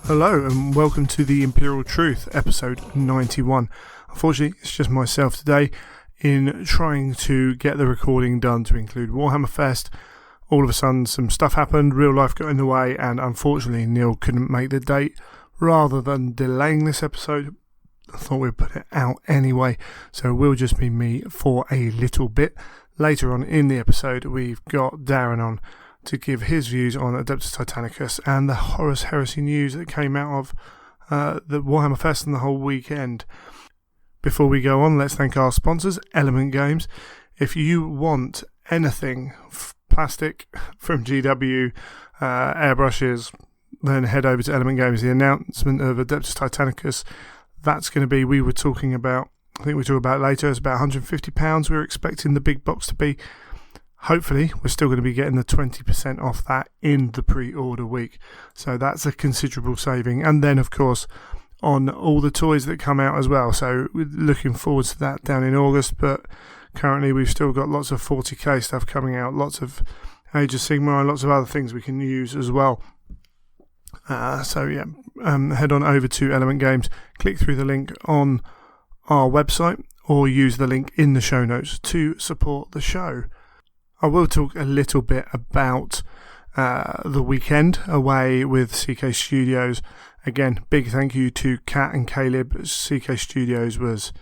Hello and welcome to the Imperial Truth, episode 91. Unfortunately, it's just myself today. In trying to get the recording done to include Warhammer Fest, all of a sudden some stuff happened, real life got in the way, and unfortunately Neil couldn't make the date. Rather than delaying this episode, I thought we'd put it out anyway, so it will just be me for a little bit. Later on in the episode, we've got Darren on to give his views on Adeptus Titanicus and the Horus Heresy news that came out of the Warhammer Fest and the whole weekend. Before we go on, let's thank our sponsors, Element Games. If you want anything plastic from GW, airbrushes, then head over to Element Games. The announcement of Adeptus Titanicus, that's going to be, we were talking about, I think we'll talk about it later, it's about £150 we're expecting the big box to be. Hopefully, we're still going to be getting the 20% off that in the pre-order week. So that's a considerable saving. And then, of course, on all the toys that come out as well. So we're looking forward to that down in August. But currently, we've still got lots of 40k stuff coming out. Lots of Age of Sigmar and lots of other things we can use as well. Head on over to Element Games. Click through the link on our website or use the link in the show notes to support the show. I will talk a little bit about the weekend away with CK Studios. Again, big thank you to Kat and Caleb. CK Studios was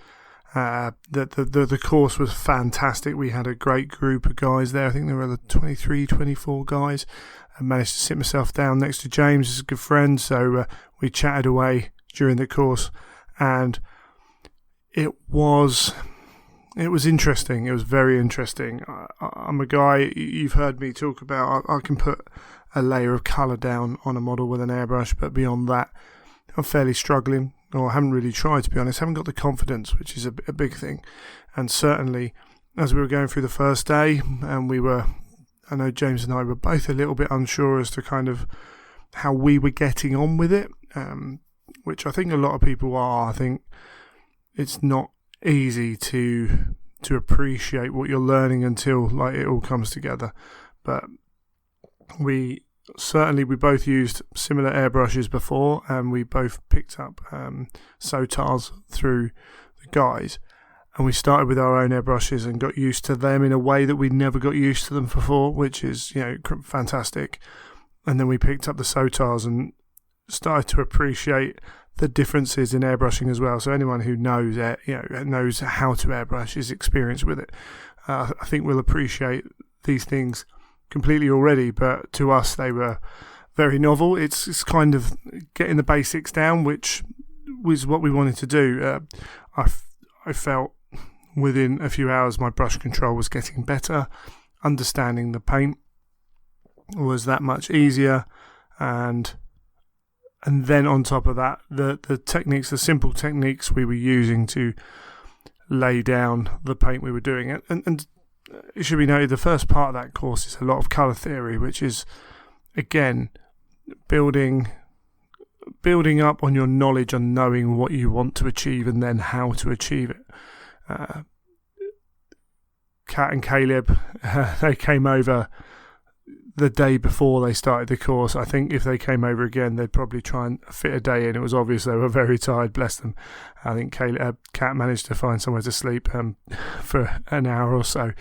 the course was fantastic. We had a great group of guys there. I think there were 23, 24 guys. I managed to sit myself down next to James, who's a good friend. So we chatted away during the course, and it was interesting. It was very interesting. I'm a guy, you've heard me talk about, I can put a layer of colour down on a model with an airbrush, but beyond that, I'm fairly struggling, or haven't really tried, to be honest. Haven't got the confidence, which is a big thing. And certainly, as we were going through the first day, and I know James and I were both a little bit unsure as to kind of how we were getting on with it, which I think a lot of people are. I think it's not easy to appreciate what you're learning until it all comes together. But we both used similar airbrushes before, and we both picked up Sotars through the guys, and we started with our own airbrushes and got used to them in a way that we never got used to them before, which is fantastic. And then we picked up the Sotars and started to appreciate the differences in airbrushing as well. So anyone who knows knows how to airbrush, is experienced with it. I think we'll appreciate these things completely already, but to us they were very novel. It's kind of getting the basics down, which was what we wanted to do. I felt within a few hours my brush control was getting better. Understanding the paint was that much easier, and then on top of that, the techniques, the simple techniques we were using to lay down the paint we were doing. And it should be noted, the first part of that course is a lot of colour theory, which is, again, building up on your knowledge and knowing what you want to achieve and then how to achieve it. Kat and Caleb, they came over the day before they started the course. I think if they came over again, they'd probably try and fit a day in. It was obvious they were very tired, bless them. I think Kat managed to find somewhere to sleep for an hour or so.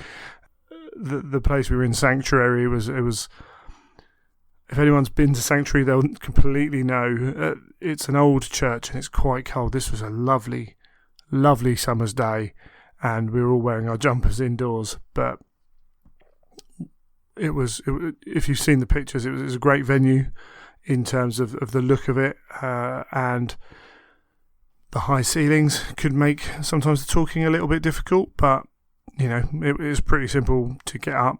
The place we were in, Sanctuary, was if anyone's been to Sanctuary, they'll completely know. It's an old church and it's quite cold. This was a lovely, lovely summer's day, and we were all wearing our jumpers indoors, but it was if you've seen the pictures, it was a great venue in terms of the look of it, and the high ceilings could make sometimes the talking a little bit difficult, but it was pretty simple to get up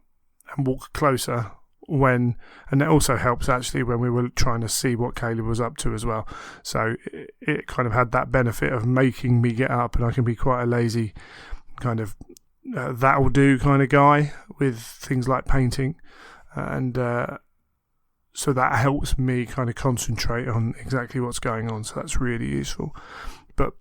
and walk closer and it also helps actually when we were trying to see what Caleb was up to as well. So it kind of had that benefit of making me get up, and I can be quite a lazy kind of that'll do kind of guy with things like painting, and so that helps me kind of concentrate on exactly what's going on, so that's really useful. But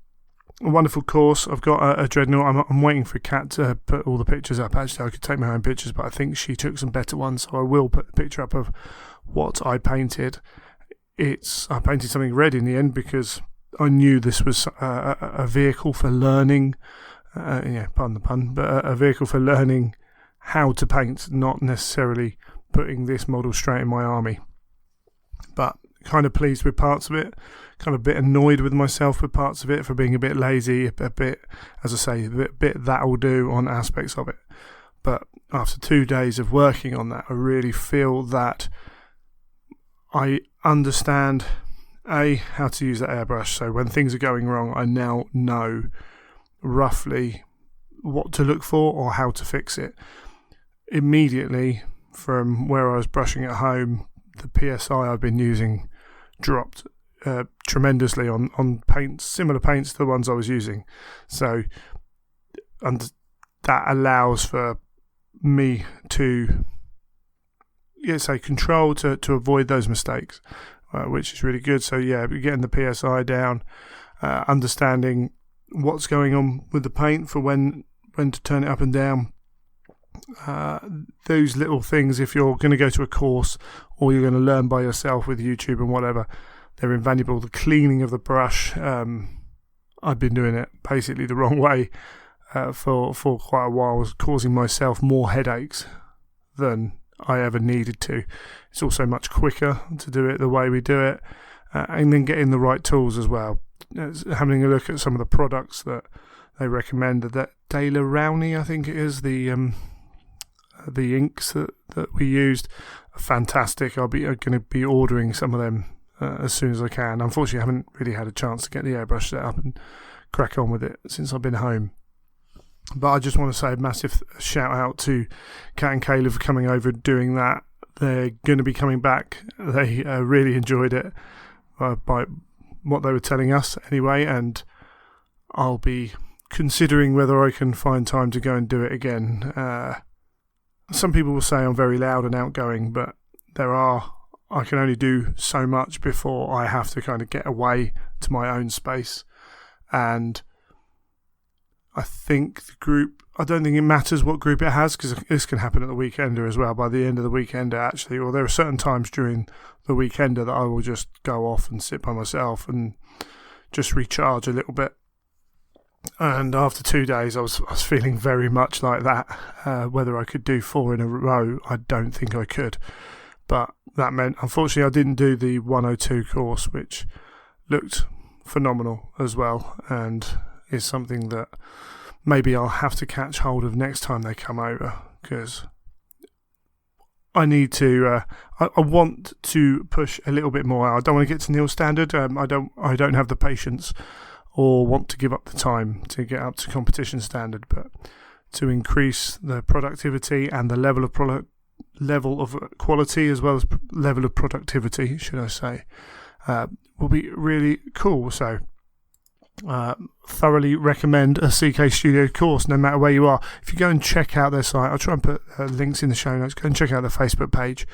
a wonderful course. I've got a Dreadnought. I'm waiting for Kat to put all the pictures up. Actually, I could take my own pictures, but I think she took some better ones, so I will put the picture up of what I painted. I painted something red in the end because I knew this was a vehicle for learning, pardon the pun, but a vehicle for learning how to paint, not necessarily putting this model straight in my army. But kind of pleased with parts of it, kind of a bit annoyed with myself with parts of it for being a bit lazy, a bit, as I say, a bit that'll do on aspects of it. But after 2 days of working on that, I really feel that I understand, how to use that airbrush. So when things are going wrong, I now know roughly what to look for or how to fix it. Immediately from where I was brushing at home, the PSI I've been using dropped tremendously on paints, similar paints to the ones I was using. So that allows for me to control to avoid those mistakes, which is really good. So getting the PSI down, understanding what's going on with the paint for when to turn it up and down. Those little things, if you're going to go to a course or you're going to learn by yourself with YouTube and whatever, they're invaluable. The cleaning of the brush, I've been doing it basically the wrong way for quite a while, was causing myself more headaches than I ever needed to. It's also much quicker to do it the way we do it, and then getting the right tools as well. Having a look at some of the products that they recommend, that Daler Rowney, I think it is, the inks that we used are fantastic. I'm going to be ordering some of them as soon as I can. Unfortunately, I haven't really had a chance to get the airbrush set up and crack on with it since I've been home. But I just want to say a massive shout out to Kat and Caleb for coming over and doing that. They're going to be coming back. They really enjoyed it by what they were telling us anyway, and I'll be considering whether I can find time to go and do it again. Some people will say I'm very loud and outgoing, but I can only do so much before I have to kind of get away to my own space. And I think I don't think it matters what group it has, because this can happen at the weekender as well. By the end of the weekender, actually, or there are certain times during the weekender that I will just go off and sit by myself and just recharge a little bit. And after 2 days, I was feeling very much like that. Whether I could do 4 in a row, I don't think I could. But that meant, unfortunately, I didn't do the 102 course, which looked phenomenal as well, and is something that maybe I'll have to catch hold of next time they come over, because I need to. I want to push a little bit more. I don't want to get to Neil's standard. I don't have the patience or want to give up the time to get up to competition standard, but to increase the productivity and the level of quality, as well as level of productivity, should I say, will be really cool. So thoroughly recommend a CK Studio course, no matter where you are. If you go and check out their site, I'll try and put links in the show notes. Go and check out their Facebook page.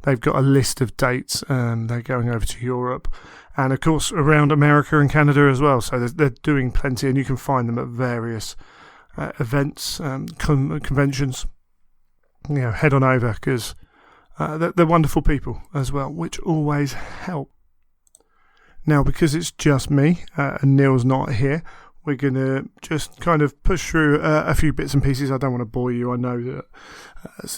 They've got a list of dates. They're going over to Europe, and of course around America and Canada as well. So they're doing plenty, and you can find them at various events, conventions. Head on over, because they're wonderful people as well, which always help. Now, because it's just me and Neil's not here, we're going to just kind of push through a few bits and pieces. I don't want to bore you. I know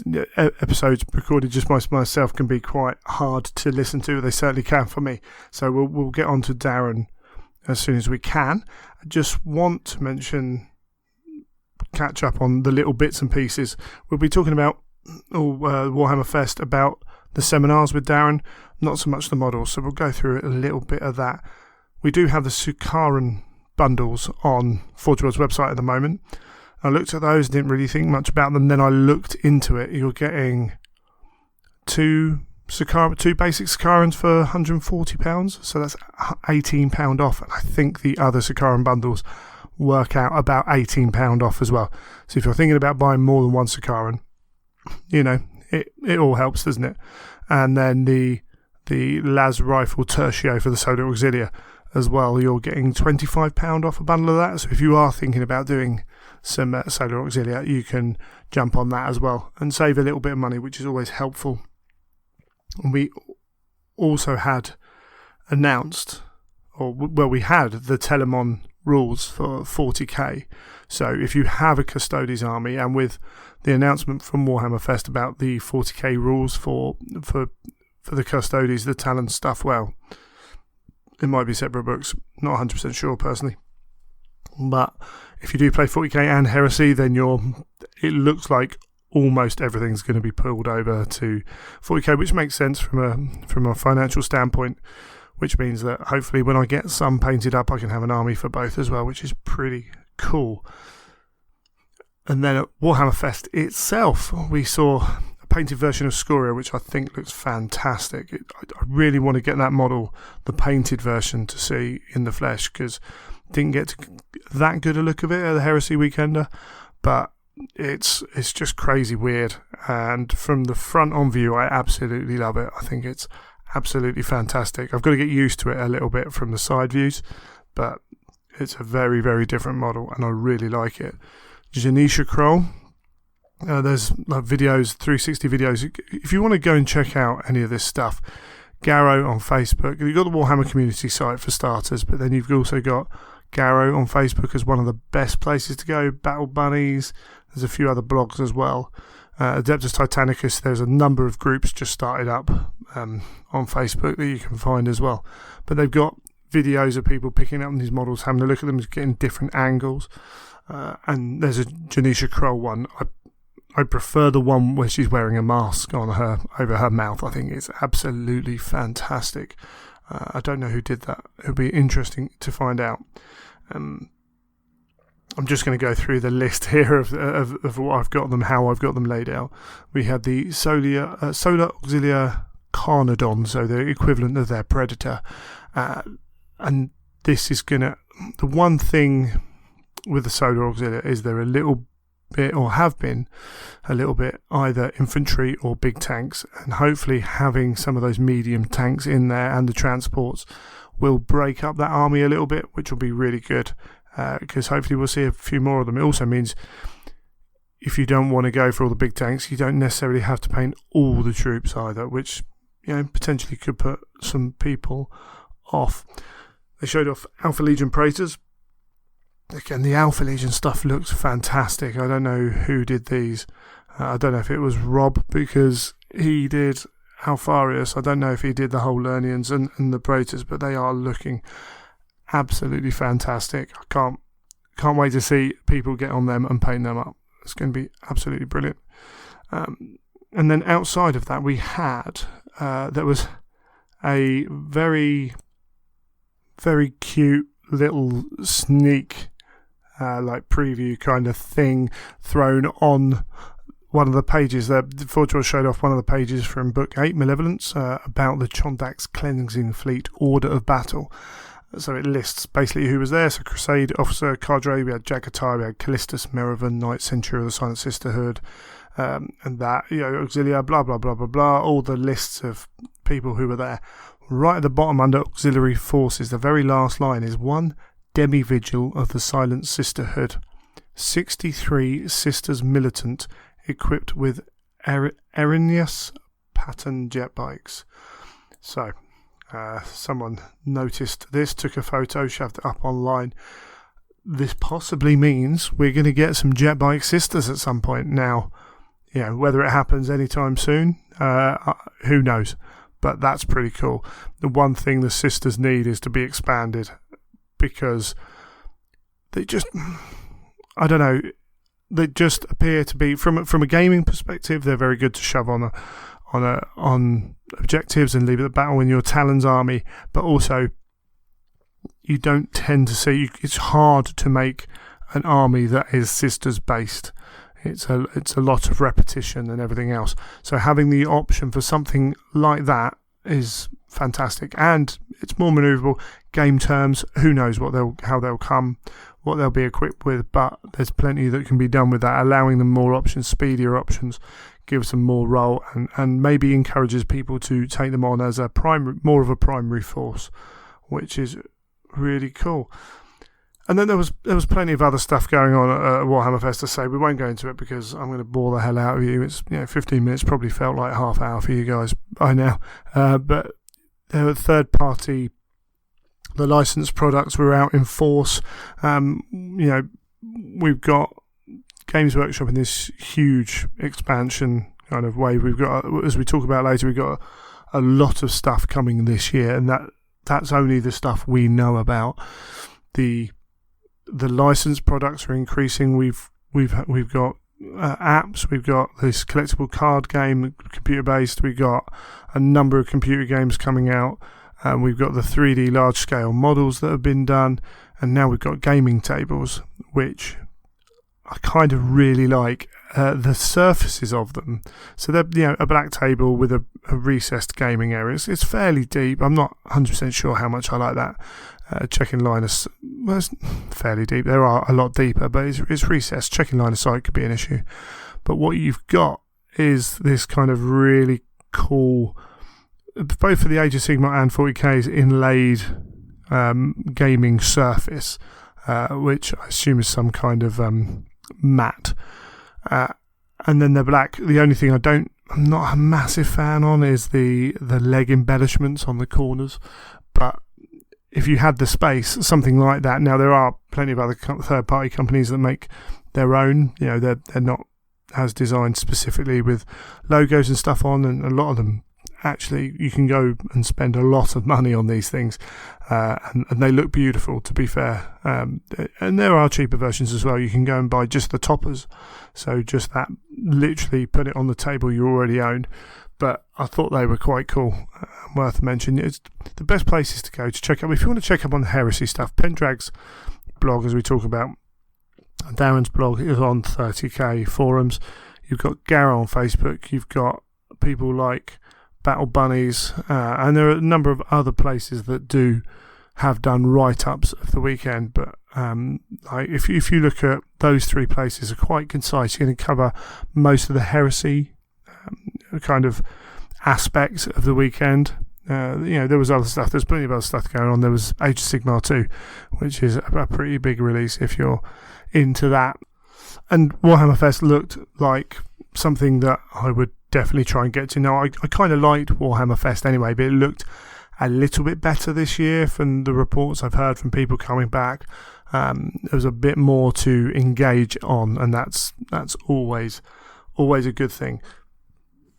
that episodes recorded just by myself can be quite hard to listen to. They certainly can for me. So we'll get on to Darren as soon as we can. I just want to catch up on the little bits and pieces. We'll be talking about Warhammer Fest, about the seminars with Darren, not so much the models, so we'll go through a little bit of that. We do have the Sukaran bundles on Forge World's website at the moment. I looked at those, didn't really think much about them, then I looked into it. You're getting two basic Sukarans for £140, so that's £18 off, and I think the other Sukaran bundles work out about £18 off as well. So if you're thinking about buying more than one Sukaran, it all helps, doesn't it? And then the Las Rifle Tertio for the Solar Auxilia as well, you're getting £25 off a bundle of that. So if you are thinking about doing some Solar Auxilia, you can jump on that as well and save a little bit of money, which is always helpful. And we also had announced, we had the Telemon rules for 40k. So if you have a Custodes army, and with the announcement from Warhammer Fest about the 40k rules for the Custodes, the Talon stuff, well, it might be separate books, not 100% sure personally. But if you do play 40k and Heresy, then it looks like almost everything's going to be pulled over to 40k, which makes sense from a financial standpoint, which means that hopefully when I get some painted up, I can have an army for both as well, which is pretty cool. And then at Warhammer Fest itself, we saw a painted version of Scoria, which I think looks fantastic. I really want to get that model, the painted version, to see in the flesh, because didn't get that good a look of it at the Heresy Weekender, but it's just crazy weird. And from the front on view, I absolutely love it. I think it's absolutely fantastic. I've got to get used to it a little bit from the side views, but it's a very, very different model, and I really like it. Janisha Kroll, there's videos, 360 videos. If you want to go and check out any of this stuff, Garrow on Facebook. You've got the Warhammer community site for starters, but then you've also got Garrow on Facebook as one of the best places to go. Battle Bunnies, there's a few other blogs as well. Adeptus Titanicus, there's a number of groups just started up on Facebook that you can find as well. But they've got videos of people picking up these models, having a look at them, getting different angles. And there's a Janisha Kroll one. I prefer the one where she's wearing a mask on her, over her mouth. I think it's absolutely fantastic. I don't know who did that. It'll be interesting to find out. I'm just going to go through the list here of what I've got them, how I've got them laid out. We had the Solar Auxilia Carnodon, so the equivalent of their Predator. And this is going to... The one thing with the Solar Auxilia is they're a little bit, or have been a little bit, either infantry or big tanks, and hopefully having some of those medium tanks in there and the transports will break up that army a little bit, which will be really good, because hopefully we'll see a few more of them. It also means if you don't want to go for all the big tanks, you don't necessarily have to paint all the troops either, which potentially could put some people off. They showed off Alpha Legion Praetors. Again, the Alpha Legion stuff looks fantastic. I don't know who did these. I don't know if it was Rob, because he did Alfarius. I don't know if he did the whole Lernians and the Praetors, but they are looking absolutely fantastic. I can't wait to see people get on them and paint them up. It's going to be absolutely brilliant. And then outside of that, we had there was a very, very cute little sneak preview kind of thing thrown on one of the pages. Forgeworld showed off one of the pages from Book 8, Malevolence, about the Chondak's Cleansing Fleet Order of Battle. So it lists basically who was there. So Crusade Officer Cadre, we had Jagatai, we had Callistus, Merivin, Knight Century of the Silent Sisterhood, and that, Auxilia, blah, blah, blah, blah, blah, all the lists of people who were there. Right at the bottom under Auxiliary Forces, the very last line is one Demi-Vigil of the Silent Sisterhood, 63 Sisters Militant equipped with Erinius pattern jet bikes. So, someone noticed this, took a photo, shoved it up online. This possibly means we're going to get some jet bike sisters at some point. Now, whether it happens anytime soon, who knows? But that's pretty cool. The one thing the sisters need is to be expanded, because they just, I don't know, they just appear to be, from a gaming perspective, they're very good to shove on objectives and leave it at battle in your Talon's army, but also you don't tend to see, it's hard to make an army that is sisters based. It's a lot of repetition and everything else. So having the option for something like that is fantastic, and it's more maneuverable. Game terms, who knows how they'll come, what they'll be equipped with, but there's plenty that can be done with that, allowing them more options, speedier options, gives them more role, and maybe encourages people to take them on as more of a primary force, which is really cool. And then there was plenty of other stuff going on at Warhammer Fest to say. We won't go into it because I'm going to bore the hell out of you. It's 15 minutes probably felt like half hour for you guys by now. But there were third-party The licensed products were out in force. We've got Games Workshop in this huge expansion kind of wave. We've got, as we talk about later, we've got a lot of stuff coming this year, and that's only the stuff we know about. The licensed products are increasing. We've got apps. We've got this collectible card game, computer based. We've got a number of computer games coming out. We've got the 3D large scale models that have been done, and now we've got gaming tables, which I kind of really like. The surfaces of them. So they're a black table with a recessed gaming area. It's fairly deep. I'm not 100% sure how much I like that. Checking line of it's fairly deep. There are a lot deeper, but it's recessed. Checking line of sight could be an issue. But what you've got is this kind of really cool, both for the Age of Sigmar and 40K's inlaid gaming surface, which I assume is some kind of matte. And then they're black. The only thing I'm not a massive fan on is the leg embellishments on the corners. But if you had the space, something like that. Now there are plenty of other third-party companies that make their own. They're not as designed specifically with logos and stuff on, and a lot of them actually you can go and spend a lot of money on these things, and they look beautiful, to be fair. And there are cheaper versions as well. You can go and buy just the toppers, so just that, literally put it on the table you already own. But I thought they were quite cool, worth mentioning. It's the best places to go to check up if you want to check up on the heresy stuff. Pendrag's blog, as we talk about, Darren's blog is on 30k forums. You've got Garrow on Facebook. You've got people like Battle Bunnies, and there are a number of other places that have done write-ups of the weekend. But if you look at those three places, are quite concise. You're going to cover most of the heresy kind of aspects of the weekend. There was other stuff. There's plenty of other stuff going on. There was Age of Sigmar 2, which is a pretty big release if you're into that. And Warhammer Fest looked like something that I would definitely try and get to. Now, I kind of liked Warhammer Fest anyway, but it looked a little bit better this year from the reports I've heard from people coming back. There was a bit more to engage on, and that's always a good thing.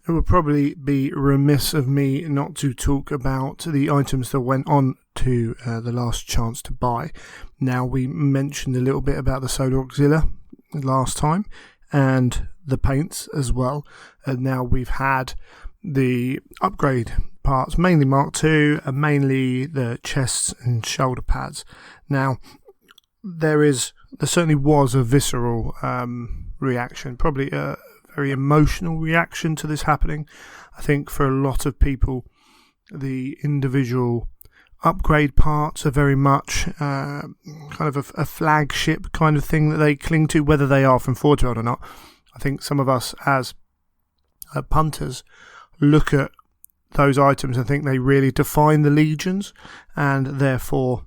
It would probably be remiss of me not to talk about the items that went on to the last chance to buy. Now, we mentioned a little bit about the Solar Auxilia last time, and the paints as well. And now we've had the upgrade parts, mainly Mark II, and mainly the chests and shoulder pads. Now, there certainly was a visceral reaction, probably a very emotional reaction to this happening. I think for a lot of people, the individual upgrade parts are very much kind of a flagship kind of thing that they cling to, whether they are from Forge World or not. I think some of us as punters look at those items and think they really define the legions, and therefore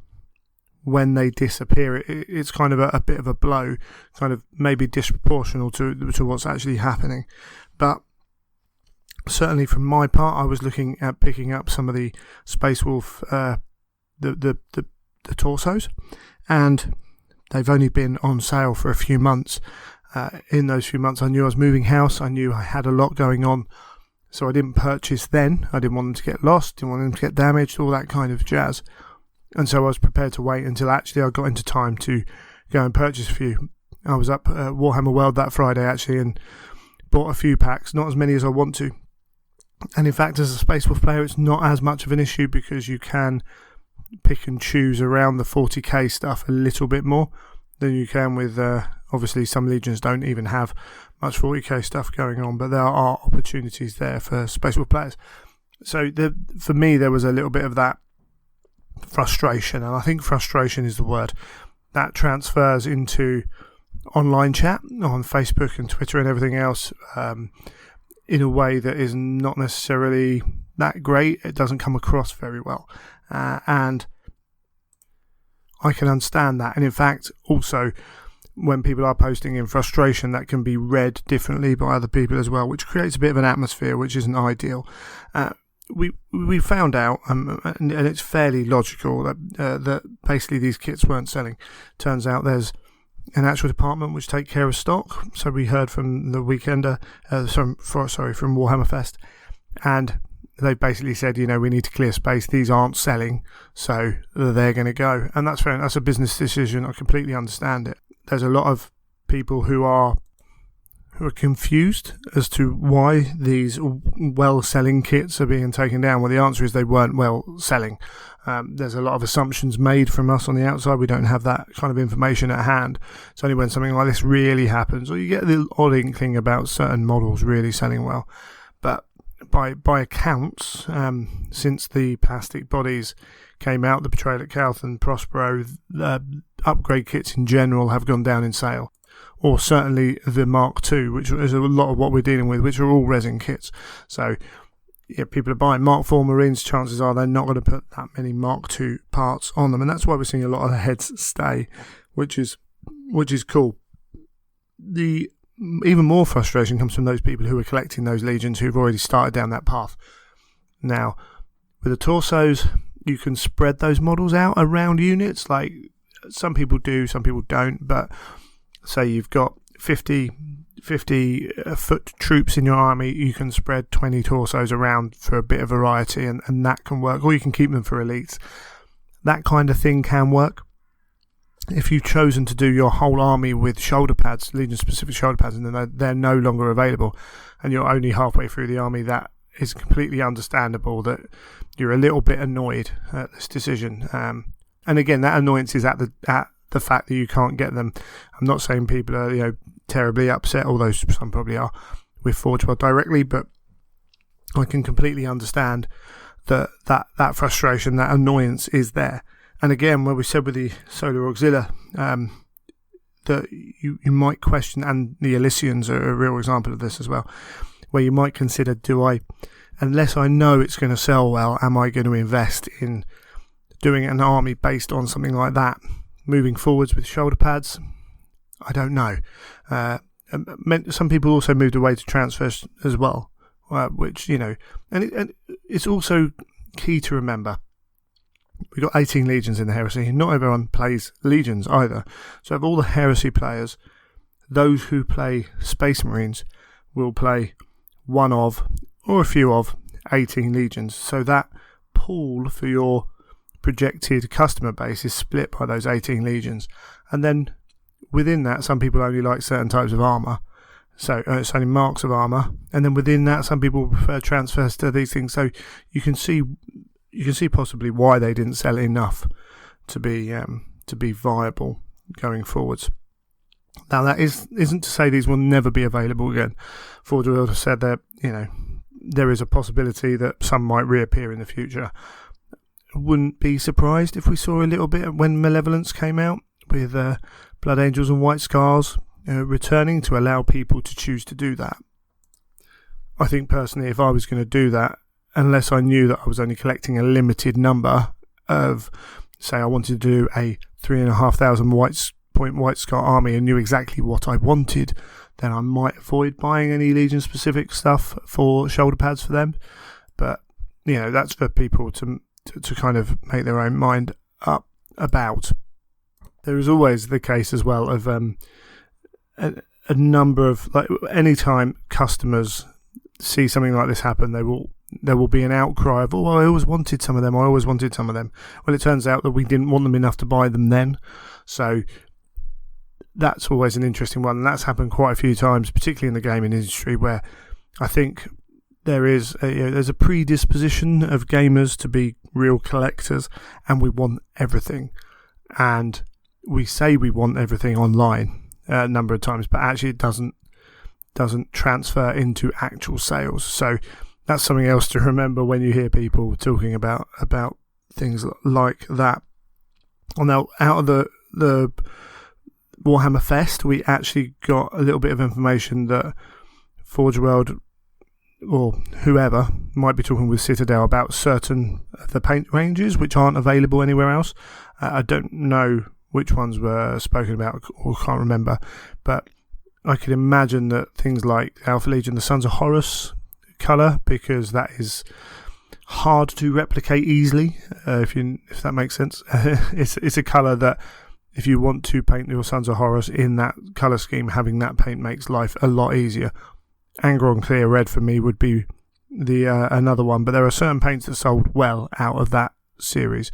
when they disappear, it's kind of a bit of a blow, kind of maybe disproportional to what's actually happening. But certainly from my part, I was looking at picking up some of the Space Wolf, the torsos, and they've only been on sale for a few months. In those few months, I knew I was moving house. I knew I had a lot going on, so I didn't purchase then. I didn't want them to get lost, didn't want them to get damaged, all that kind of jazz. And so I was prepared to wait until actually I got into time to go and purchase a few. I was up at Warhammer World that Friday actually and bought a few packs, not as many as I want to. And in fact, as a Space Wolf player, it's not as much of an issue because you can pick and choose around the 40k stuff a little bit more than you can with, obviously some legions don't even have much 40k stuff going on, but there are opportunities there for Space Wolf players. So for me, there was a little bit of that frustration, and I think frustration is the word that transfers into online chat on Facebook and Twitter and everything else in a way that is not necessarily that great. It doesn't come across very well, and I can understand that. And in fact, also when people are posting in frustration, that can be read differently by other people as well, which creates a bit of an atmosphere which isn't ideal. we found out, and it's fairly logical, that basically these kits weren't selling. Turns out there's an actual department which take care of stock. So we heard from the Weekender, from Warhammer Fest, and they basically said, we need to clear space. These aren't selling, so they're going to go, and that's fair. That's a business decision. I completely understand it. There's a lot of people who are confused as to why these well-selling kits are being taken down. Well, the answer is they weren't well-selling. There's a lot of assumptions made from us on the outside. We don't have that kind of information at hand. It's only when something like this really happens, or you get the odd inkling about certain models really selling well. But by accounts, since the plastic bodies came out, the Betrayal at Calth and Prospero, upgrade kits in general have gone down in sale. Or certainly the Mark II, which is a lot of what we're dealing with, which are all resin kits. So, people are buying Mark IV Marines, chances are they're not going to put that many Mark II parts on them. And that's why we're seeing a lot of the heads stay, which is cool. The even more frustration comes from those people who are collecting those Legions who've already started down that path. Now, with the torsos, you can spread those models out around units. Like, some people do, some people don't, but say you've got 50 foot troops in your army, you can spread 20 torsos around for a bit of variety, and that can work. Or you can keep them for elites. That kind of thing can work. If you've chosen to do your whole army with shoulder pads, Legion-specific shoulder pads, and then they're no longer available, and you're only halfway through the army, that is completely understandable that you're a little bit annoyed at this decision. And again, that annoyance is at the fact that you can't get them. I'm not saying people are, terribly upset, although some probably are, with Forge World directly, but I can completely understand that frustration, that annoyance is there. And again, what we said with the Solar Auxilia, that you might question, and the Elysians are a real example of this as well, where you might consider, unless I know it's going to sell well, am I going to invest in doing an army based on something like that? Moving forwards with shoulder pads, I don't know. Some people also moved away to transfers as well, which, and it's also key to remember. We've got 18 Legions in the Heresy. Not everyone plays Legions either. So of all the Heresy players, those who play Space Marines will play one of, or a few of, 18 Legions. So that pool for your projected customer base is split by those 18 Legions. And then within that, some people only like certain types of armour. So it's only marks of armour. And then within that, some people prefer transfers to these things. So you can see possibly why they didn't sell enough to be viable going forwards. Now, that isn't to say these will never be available again. Forge World have said that there is a possibility that some might reappear in the future. Wouldn't be surprised if we saw a little bit when Malevolence came out with Blood Angels and White Scars returning, to allow people to choose to do that. I think personally, if I was going to do that, unless I knew that I was only collecting a limited number of, say I wanted to do a 3,500 White Scar army and knew exactly what I wanted, then I might avoid buying any Legion specific stuff for shoulder pads for them. But that's for people to kind of make their own mind up about. There is always the case as well of a number of, like, anytime customers see something like this happen, there will be an outcry of, I always wanted some of them. Well, it turns out that we didn't want them enough to buy them then. So that's always an interesting one, and that's happened quite a few times, particularly in the gaming industry, where I think there's a predisposition of gamers to be real collectors, and we want everything. And we say we want everything online a number of times, but actually it doesn't transfer into actual sales. So that's something else to remember when you hear people talking about things like that. Well, now, out of the Warhammer Fest, we actually got a little bit of information that Forge World, or whoever, might be talking with Citadel about certain of the paint ranges which aren't available anywhere else. I don't know which ones were spoken about, or can't remember, but I could imagine that things like Alpha Legion, the Sons of Horus colour, because that is hard to replicate easily, if that makes sense. It's a colour that, if you want to paint your Sons of Horus in that colour scheme, having that paint makes life a lot easier. Angron Clear Red for me would be the another one, but there are certain paints that sold well out of that series,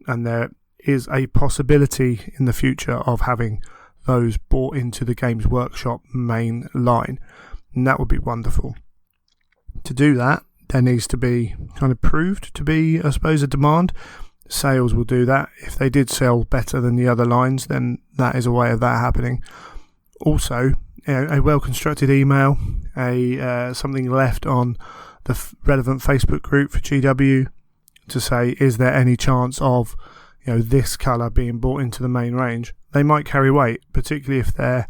and there is a possibility in the future of having those bought into the Games Workshop main line, and that would be wonderful. To do that, there needs to be kind of proved to be, I suppose, a demand. Sales will do that. If they did sell better than the other lines, then that is a way of that happening. Also, a well-constructed email, something left on the relevant Facebook group for GW to say, is there any chance of this colour being brought into the main range? They might carry weight, particularly if they're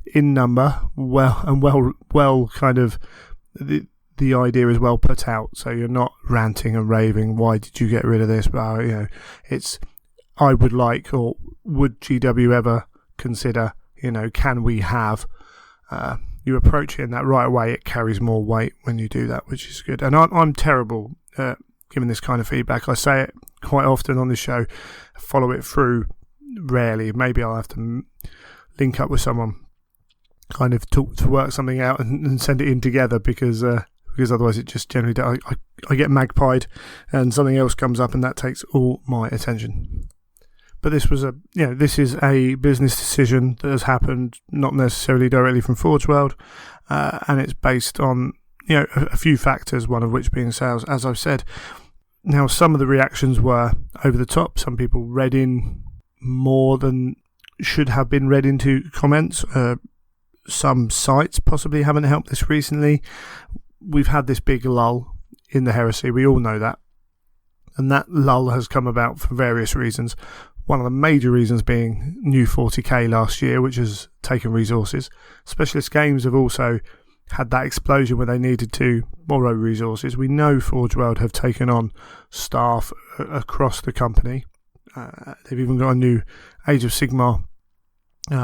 in number, well kind of the idea is well put out, so you're not ranting and raving, why did you get rid of this? But it's, I would like, or would GW ever consider, can we have, you approach it in that right way, it carries more weight when you do that, which is good. And I'm terrible at giving this kind of feedback. I say it quite often on the show, follow it through rarely. Maybe I'll have to link up with someone, kind of to work something out and send it in together, because otherwise it just generally I get magpied and something else comes up and that takes all my attention. But this was this is a business decision that has happened, not necessarily directly from Forge World, and it's based on a few factors, one of which being sales, as I've said. Now, some of the reactions were over the top. Some people read in more than should have been read into comments. Some sites possibly haven't helped this recently. We've had this big lull in the heresy, we all know that, and that lull has come about for various reasons. One of the major reasons being new 40k last year, which has taken resources. Specialist games have also had that explosion where they needed to borrow resources. We know Forge World have taken on staff across the company. They've even got a new Age of Sigmar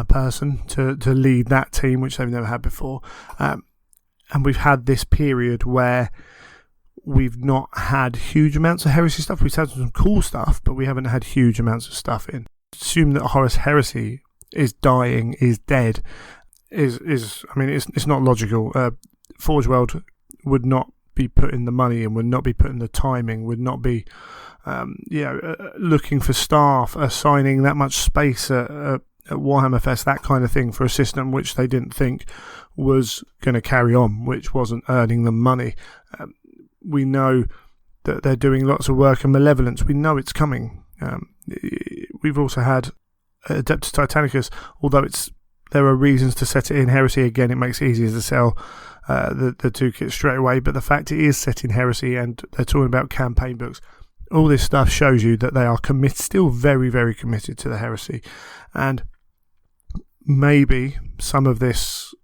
person to lead that team, which they've never had before. And we've had this period where we've not had huge amounts of heresy stuff. We've had some cool stuff, but we haven't had huge amounts of stuff in. Assume that Horus Heresy is dying, is dead, it's not logical. Forge World would not be putting the money in, would not be putting the timing, would not be looking for staff, assigning that much space at Warhammer Fest, that kind of thing, for a system which they didn't think was going to carry on, which wasn't earning them money. We know that they're doing lots of work in Malevolence. We know it's coming. We've also had Adeptus Titanicus, although there are reasons to set it in Heresy. Again, it makes it easier to sell the two kits straight away, but the fact it is set in Heresy and they're talking about campaign books, all this stuff shows you that they are still very, very committed to the Heresy. And maybe some of this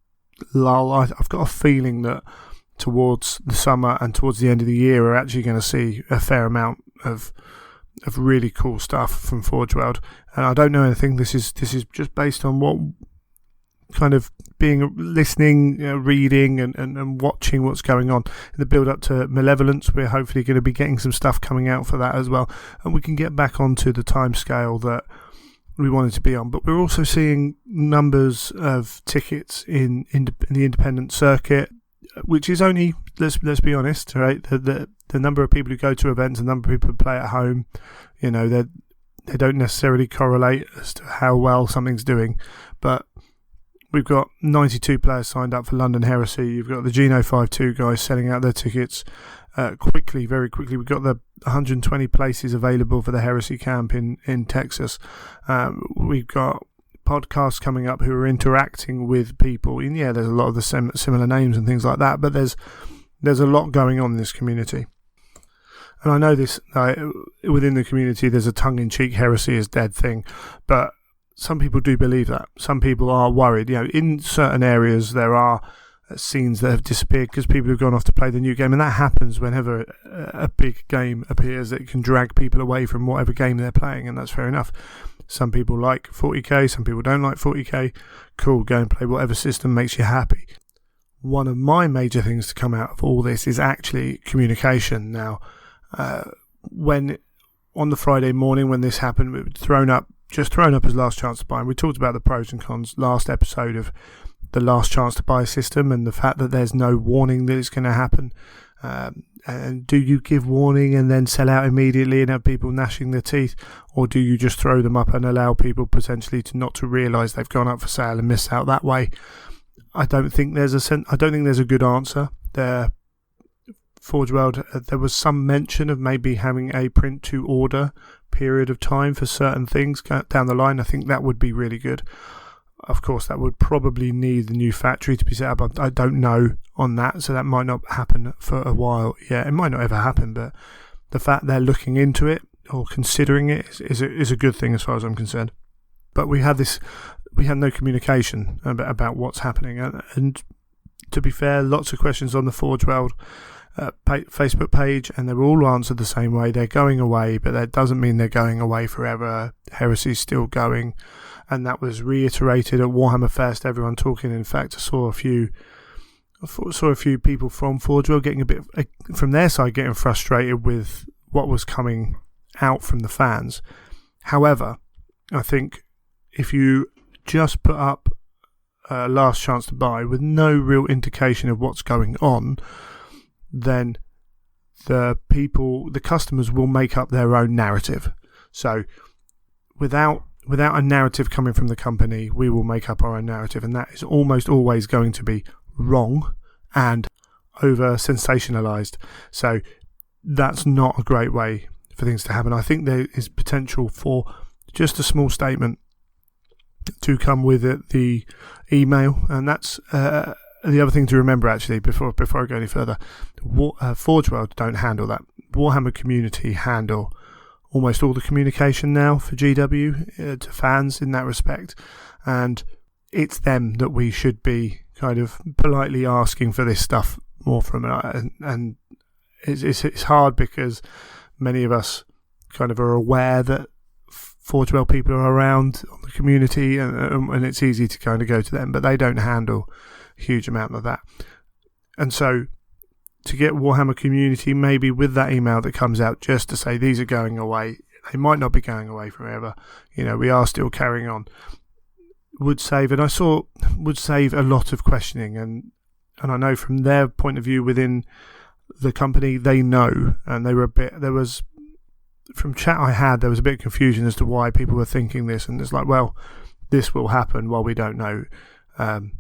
lull, I've got a feeling that towards the summer and towards the end of the year we're actually going to see a fair amount of really cool stuff from Forge World. And I don't know anything. This is just based on what kind of listening, reading and watching what's going on in the build up to Malevolence. We're hopefully going to be getting some stuff coming out for that as well, and we can get back onto the time scale that we wanted to be on. But we're also seeing numbers of tickets in the independent circuit, which is only, let's be honest, right? The number of people who go to events, the number of people who play at home, they don't necessarily correlate as to how well something's doing. But we've got 92 players signed up for London Heresy. You've got the Geno 5-2 guys selling out their tickets very quickly. We've got the 120 places available for the Heresy camp in Texas. We've got podcasts coming up who are interacting with people. And there's a lot of the similar names and things like that, but there's a lot going on in this community. And I know this, within the community there's a tongue-in-cheek heresy is dead thing, but some people do believe that. Some people are worried. In certain areas there are scenes that have disappeared because people have gone off to play the new game, and that happens whenever a big game appears that can drag people away from whatever game they're playing, and that's fair enough. Some people like 40k, some people don't like 40k. Cool, go and play whatever system makes you happy. One of my major things to come out of all this is actually communication. Now, when on the Friday morning when this happened, it was thrown up as last chance to buy. And we talked about the pros and cons last episode of the last chance to buy system and the fact that there's no warning that it's going to happen. And do you give warning and then sell out immediately and have people gnashing their teeth, or do you just throw them up and allow people potentially not to realise they've gone up for sale and miss out that way? I don't think there's a good answer there. Forge World, there was some mention of maybe having a print to order period of time for certain things down the line. I think that would be really good. Of course, that would probably need the new factory to be set up. I don't know on that, so that might not happen for a while. Yeah, it might not ever happen, but the fact they're looking into it or considering it is a good thing as far as I'm concerned. But we had no communication about what's happening, and to be fair, lots of questions on the Forge World Facebook page, and they were all answered the same way. They're going away, but that doesn't mean they're going away forever. Heresy's still going. And that was reiterated at Warhammer Fest. Everyone talking. In fact, I saw a few people from Forge World getting from their side getting frustrated with what was coming out from the fans. However, I think if you just put up last chance to buy with no real indication of what's going on, then the customers will make up their own narrative. So without a narrative coming from the company, we will make up our own narrative, and that is almost always going to be wrong and over sensationalized. So that's not a great way for things to happen. I think there is potential for just a small statement to come with it, the email, and that's the other thing to remember actually before I go any further. Forge World don't handle that. Warhammer community handle almost all the communication now for GW to fans in that respect, and it's them that we should be kind of politely asking for this stuff more from, and it's hard because many of us kind of are aware that Forge World people are around on the community, and it's easy to kind of go to them, but they don't handle a huge amount of that. And so to get Warhammer community maybe with that email that comes out just to say these are going away, they might not be going away forever, we are still carrying on, would save a lot of questioning, and I know from their point of view within the company, they know, and from chat I had, there was a bit of confusion as to why people were thinking this, and it's like, well, this will happen while we don't know, and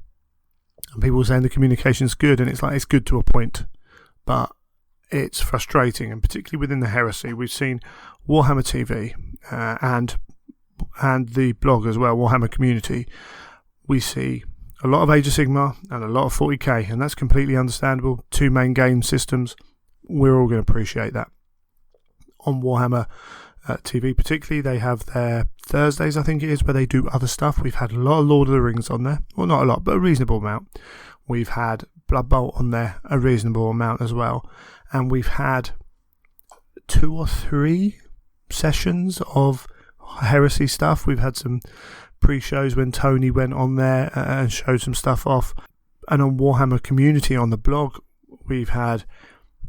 people were saying the communication's good, and it's like, it's good to a point, but it's frustrating, and particularly within the Heresy, we've seen Warhammer TV and the blog as well, Warhammer Community. We see a lot of Age of Sigmar and a lot of 40k, and that's completely understandable. 2 main game systems, we're all going to appreciate that. On Warhammer TV particularly, they have their Thursdays, I think it is, where they do other stuff. We've had a lot of Lord of the Rings on there, well, not a lot, but a reasonable amount. We've had Blood Bowl on there, a reasonable amount as well, and we've had 2 or 3 sessions of Heresy stuff. We've had some pre-shows when Tony went on there and showed some stuff off, and on Warhammer Community on the blog,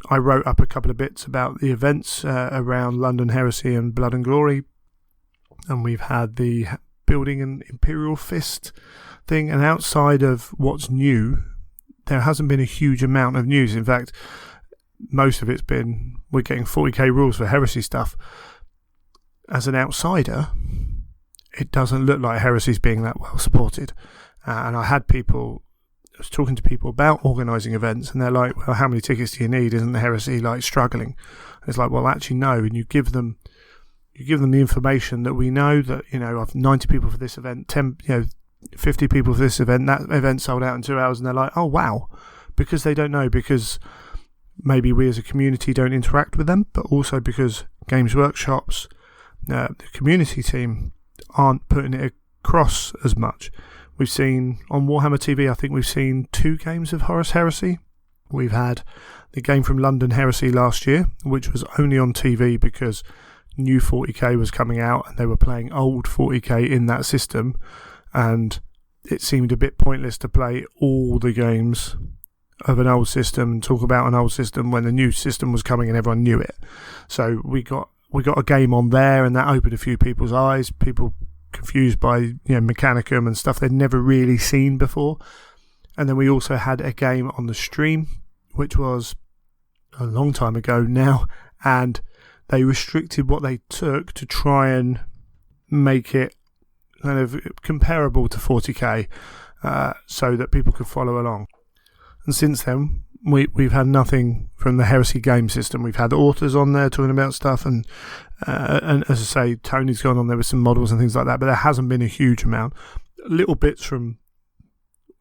I wrote up a couple of bits about the events around London Heresy and Blood and Glory, and we've had the building an Imperial Fist thing, and outside of what's new, there hasn't been a huge amount of news. In fact, most of it's been, we're getting 40k rules for Heresy stuff. As an outsider, it doesn't look like Heresy's being that well supported, and I was talking to people about organising events, and they're like, well, how many tickets do you need? Isn't the Heresy like struggling? And it's like, well, actually no, and you give them the information that we know that, I've 90 people for this event, 50 people for this event, that event sold out in 2 hours, and they're like, oh wow, because they don't know, because maybe we as a community don't interact with them, but also because Games Workshop's the community team aren't putting it across as much. We've seen on Warhammer TV, I think we've seen 2 games of Horus Heresy. We've had the game from London Heresy last year, which was only on TV because new 40k was coming out and they were playing old 40k in that system, and it seemed a bit pointless to play all the games of an old system and talk about an old system when the new system was coming and everyone knew it. So we got a game on there, and that opened a few people's eyes. People confused by Mechanicum and stuff they'd never really seen before. And then we also had a game on the stream, which was a long time ago now, and they restricted what they took to try and make it kind of comparable to 40k, so that people could follow along. And since then, we've had nothing from the Heresy game system. We've had authors on there talking about stuff, and as I say, Tony's gone on there with some models and things like that, but there hasn't been a huge amount. Little bits from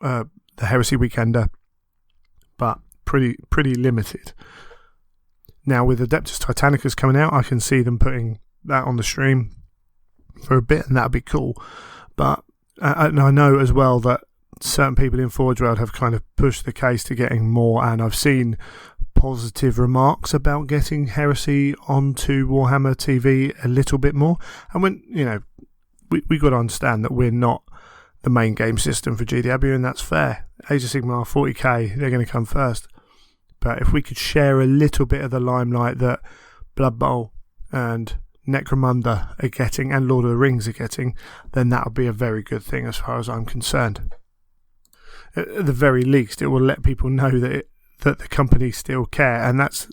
the Heresy Weekender, but pretty limited. Now with Adeptus Titanicus coming out, I can see them putting that on the stream for a bit, and that'd be cool. But and I know as well that certain people in Forge World have kind of pushed the case to getting more, and I've seen positive remarks about getting Heresy onto Warhammer TV a little bit more. And when we got to understand that we're not the main game system for GW, and that's fair. Age of Sigmar 40k, they're going to come first. But if we could share a little bit of the limelight that Blood Bowl and Necromunda are getting and Lord of the Rings are getting, then that would be a very good thing as far as I'm concerned. At the very least, it will let people know that the company still care, and that's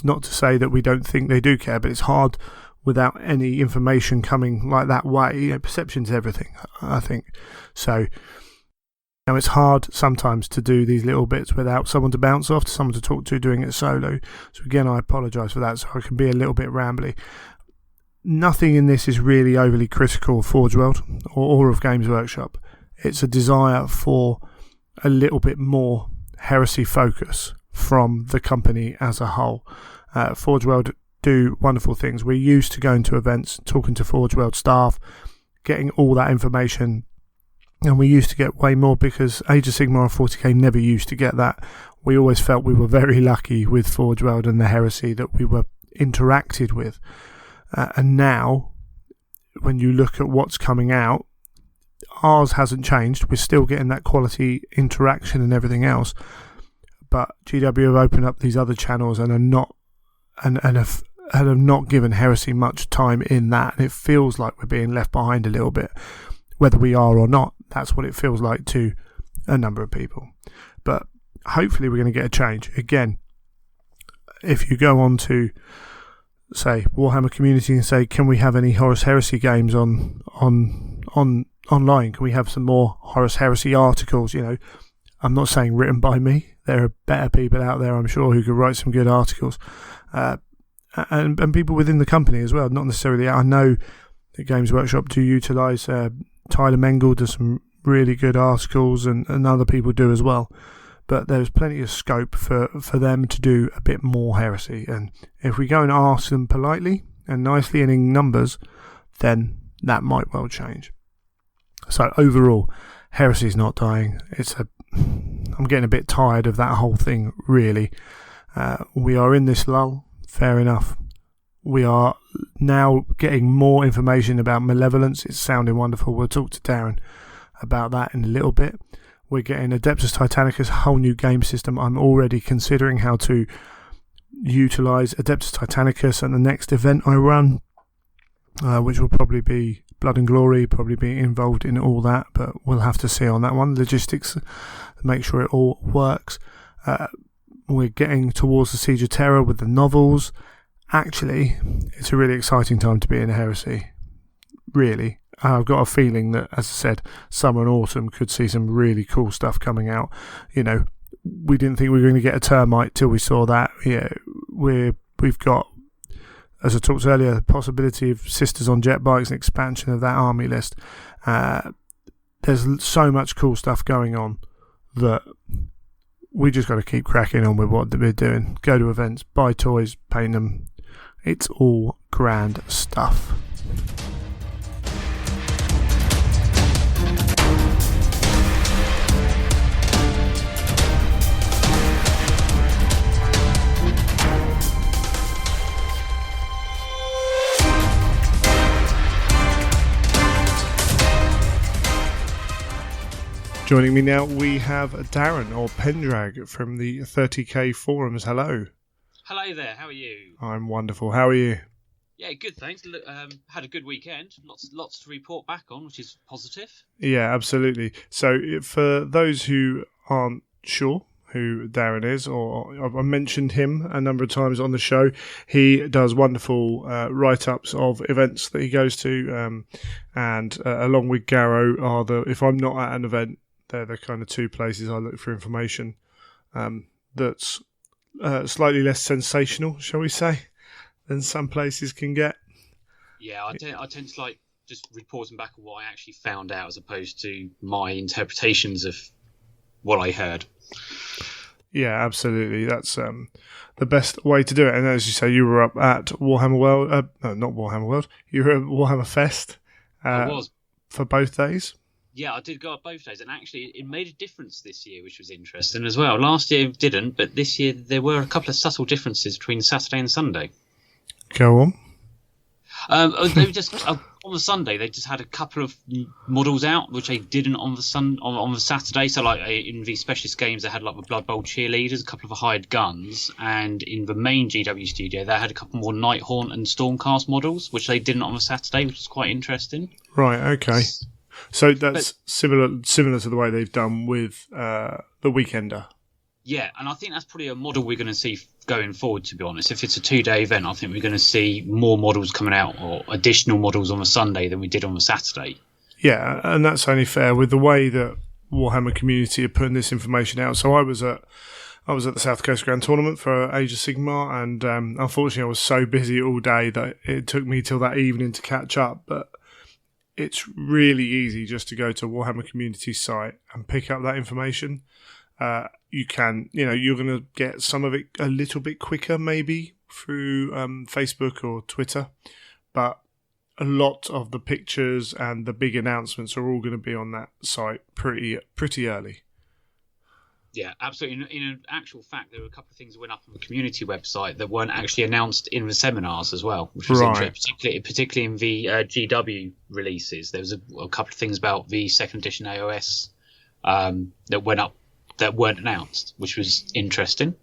not to say that we don't think they do care, but it's hard without any information coming like that way. Perception's everything, I think. So now it's hard sometimes to do these little bits without someone to bounce off, to someone to talk to, doing it solo. So again, I apologise for that, so I can be a little bit rambly. Nothing in this is really overly critical of Forge World or of Games Workshop. It's a desire for a little bit more Heresy focus from the company as a whole. Forge World do wonderful things. We're used to going to events, talking to Forge World staff, getting all that information, and we used to get way more because Age of Sigmar and 40k never used to get that. We always felt we were very lucky with Forge World and the Heresy that we were interacted with. And now, when you look at what's coming out, ours hasn't changed. We're still getting that quality interaction and everything else. But GW have opened up these other channels and are not and have not given Heresy much time in that. And it feels like we're being left behind a little bit. Whether we are or not, that's what it feels like to a number of people. But hopefully we're going to get a change. Again, if you go on to, say, Warhammer community and say, can we have any Horus Heresy games on online? Can we have some more Horus Heresy articles? I'm not saying written by me. There are better people out there, I'm sure, who could write some good articles, and people within the company as well. Not necessarily. I know that Games Workshop do utilise Tyler Mengel does some really good articles, and other people do as well. But there's plenty of scope for them to do a bit more Heresy. And if we go and ask them politely and nicely and in numbers, then that might well change. So overall, Heresy's not dying. I'm getting a bit tired of that whole thing, really. We are in this lull, fair enough. We are now getting more information about Malevolence. It's sounding wonderful. We'll talk to Darren about that in a little bit. We're getting Adeptus Titanicus, a whole new game system. I'm already considering how to utilise Adeptus Titanicus at the next event I run, which will probably be Blood and Glory, probably be involved in all that, but we'll have to see on that one. Logistics, make sure it all works. We're getting towards the Siege of Terror with the novels. Actually, it's a really exciting time to be in a Heresy. Really. I've got a feeling that, as I said, summer and autumn could see some really cool stuff coming out. We didn't think we were going to get a Termite till we saw that. We've got, as I talked earlier, the possibility of Sisters on Jet Bikes and expansion of that army list. There's so much cool stuff going on that we just got to keep cracking on with what we're doing. Go to events, buy toys, paint them. It's all grand stuff. Joining me now, we have Darren, or Pendrag, from the 30k forums. Hello. Hello there, how are you? I'm wonderful. How are you? Yeah, good, thanks. Had a good weekend. Lots to report back on, which is positive. Yeah, absolutely. So, for those who aren't sure who Darren is, or I've mentioned him a number of times on the show, he does wonderful write-ups of events that he goes to, and along with Garrow are if I'm not at an event, they're the kind of two places I look for information that's slightly less sensational, shall we say, than some places can get. Yeah, I tend to like just reporting back on what I actually found out as opposed to my interpretations of what I heard. Yeah, absolutely. That's the best way to do it. And as you say, you were up at Warhammer World. No, not Warhammer World. You were at Warhammer Fest. I was. For both days. Yeah, I did go up both days, and actually it made a difference this year, which was interesting as well. Last year it didn't, but this year there were a couple of subtle differences between Saturday and Sunday. Go on. They were just on the Sunday. They just had a couple of models out, which they didn't on the Saturday. So, like in the specialist games, they had like the Blood Bowl cheerleaders, a couple of hired guns, and in the main GW studio, they had a couple more Nighthaunt and Stormcast models, which they didn't on the Saturday, which is quite interesting. Right. Okay. So that's similar to the way they've done with the Weekender. Yeah, and I think that's probably a model we're going to see going forward, to be honest. If it's a 2-day event, I think we're going to see more models coming out, or additional models on the Sunday than we did on the Saturday. Yeah, and that's only fair with the way that Warhammer community are putting this information out. So I was at the South Coast Grand Tournament for Age of Sigmar, and unfortunately I was so busy all day that it took me till that evening to catch up. But it's really easy just to go to Warhammer community site and pick up that information. You're going to get some of it a little bit quicker, maybe through Facebook or Twitter, but a lot of the pictures and the big announcements are all going to be on that site pretty early. Yeah, absolutely. In actual fact, there were a couple of things that went up on the community website that weren't actually announced in the seminars as well, which was interesting, particularly in the GW releases. There was a couple of things about the second edition AOS that went up that weren't announced, which was interesting.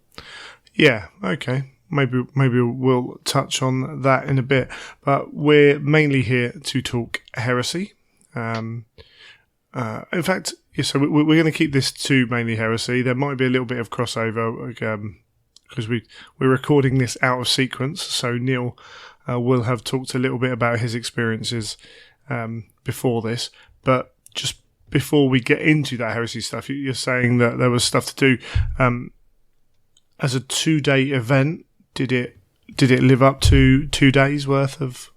Yeah, okay. Maybe we'll touch on that in a bit. But we're mainly here to talk heresy. In fact, so we're going to keep this to mainly heresy. There might be a little bit of crossover because we're recording this out of sequence. So Neil will have talked a little bit about his experiences before this. But just before we get into that heresy stuff, you're saying that there was stuff to do as a 2-day event. Did it live up to 2 days worth of?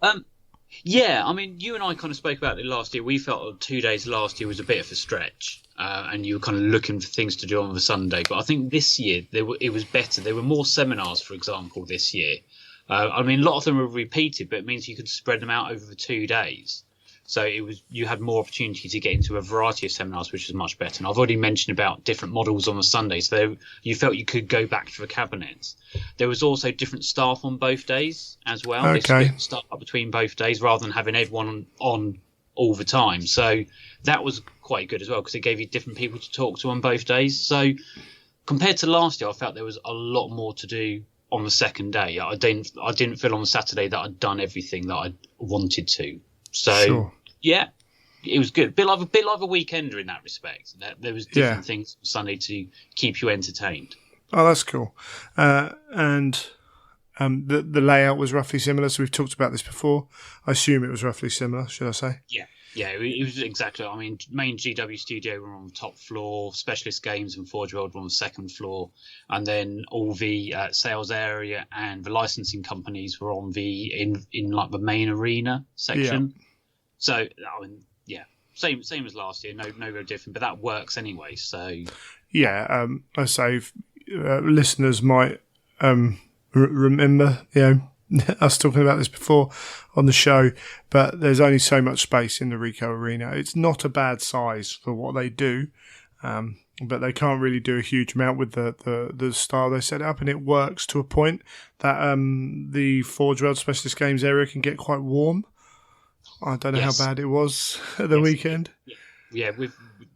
Yeah, I mean, you and I kind of spoke about it last year. We felt 2 days last year was a bit of a stretch, and you were kind of looking for things to do on the Sunday. But I think this year it was better. There were more seminars, for example, this year. I mean, a lot of them were repeated, but it means you could spread them out over the 2 days. So you had more opportunity to get into a variety of seminars, which is much better. And I've already mentioned about different models on the Sunday, so you felt you could go back to the cabinets. There was also different staff on both days as well. Okay. They split staff up between both days rather than having everyone on all the time. So that was quite good as well because it gave you different people to talk to on both days. So compared to last year, I felt there was a lot more to do on the second day. I didn't feel on the Saturday that I'd done everything that I wanted to. So sure. Yeah, it was good. Bit like a weekender in that respect. There was different things on Sunday to keep you entertained. Oh, that's cool. And the layout was roughly similar. So we've talked about this before. I assume it was roughly similar. Should I say? Yeah, it was exactly. I mean, main GW studio were on the top floor, specialist games and Forge World were on the second floor, and then all the sales area and the licensing companies were on in like the main arena section. Yeah. So I mean, yeah, same as last year. No real different, but that works anyway. So yeah, I say listeners might remember, us talking about this before on the show, but there's only so much space in the Rico Arena. It's not a bad size for what they do, but they can't really do a huge amount with the style they set up, and it works to a point that the Forge World Specialist Games area can get quite warm. I don't know how bad it was at the weekend. Yeah, with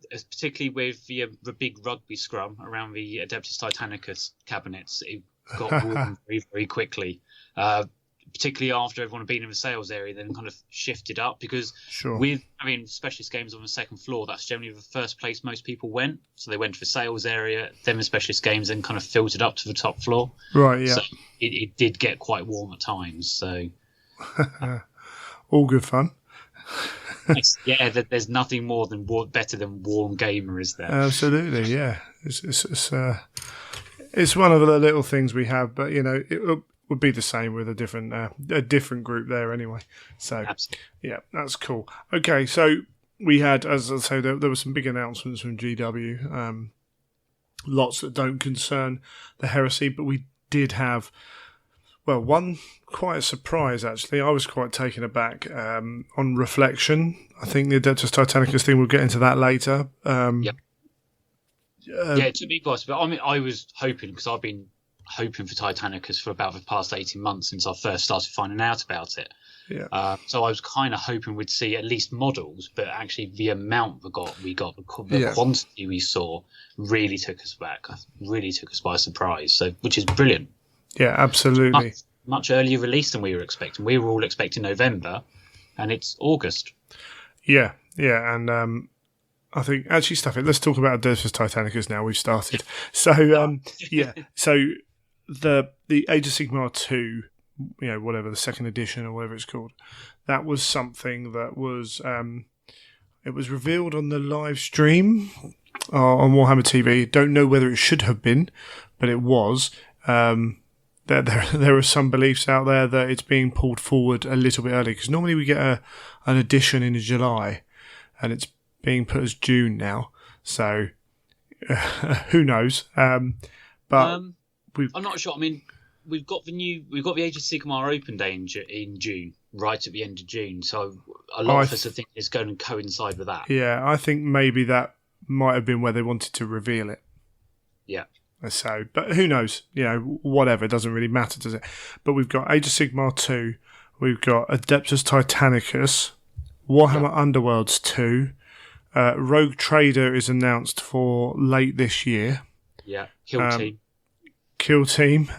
particularly with the big rugby scrum around the Adeptus Titanicus cabinets, it got warm very, very quickly. Particularly after everyone had been in the sales area, then kind of shifted up because with having specialist games on the second floor, that's generally the first place most people went. So they went to the sales area, then the specialist games, then kind of filtered up to the top floor. Right, yeah. So it did get quite warm at times. So all good fun. Yeah, there's nothing more than better than warm gamer, is there? Absolutely, yeah. It's one of the little things we have, but it would be the same with a different group there anyway. So, absolutely. Yeah, that's cool. Okay, so we had, as I say, there were some big announcements from GW, lots that don't concern the heresy, but we did have, well, one quite a surprise actually. I was quite taken aback on reflection. I think the Adeptus Titanicus thing, we'll get into that later. Yep. Yeah, to be honest, but I mean, I was hoping, because I've been hoping for Titanicus for about the past 18 months since I first started finding out about it. Yeah. So I was kind of hoping we'd see at least models, but actually the amount the quantity we saw really took us back. Really took us by surprise. So, which is brilliant. Yeah, absolutely. Much earlier release than we were expecting. We were all expecting November, and it's August. Yeah, and I think actually, stuff it. Let's talk about Adeptus Titanicus now. We've started. So so the Age of Sigmar 2, whatever, the second edition or whatever it's called, that was something that was it was revealed on the live stream on Warhammer TV. Don't know whether it should have been, but it was. There are some beliefs out there that it's being pulled forward a little bit early, because normally we get an edition in July, and it's being put as June now. So who knows? But I'm not sure. I mean, we've got the Age of Sigmar Open Day in June, right at the end of June. So a lot of us are thinking it's going to coincide with that. Yeah, I think maybe that might have been where they wanted to reveal it. Yeah. So, but who knows? Whatever, it doesn't really matter, does it? But we've got Age of Sigmar 2, we've got Adeptus Titanicus, Warhammer Underworlds 2, Rogue Trader is announced for late this year. Yeah, Kill Team.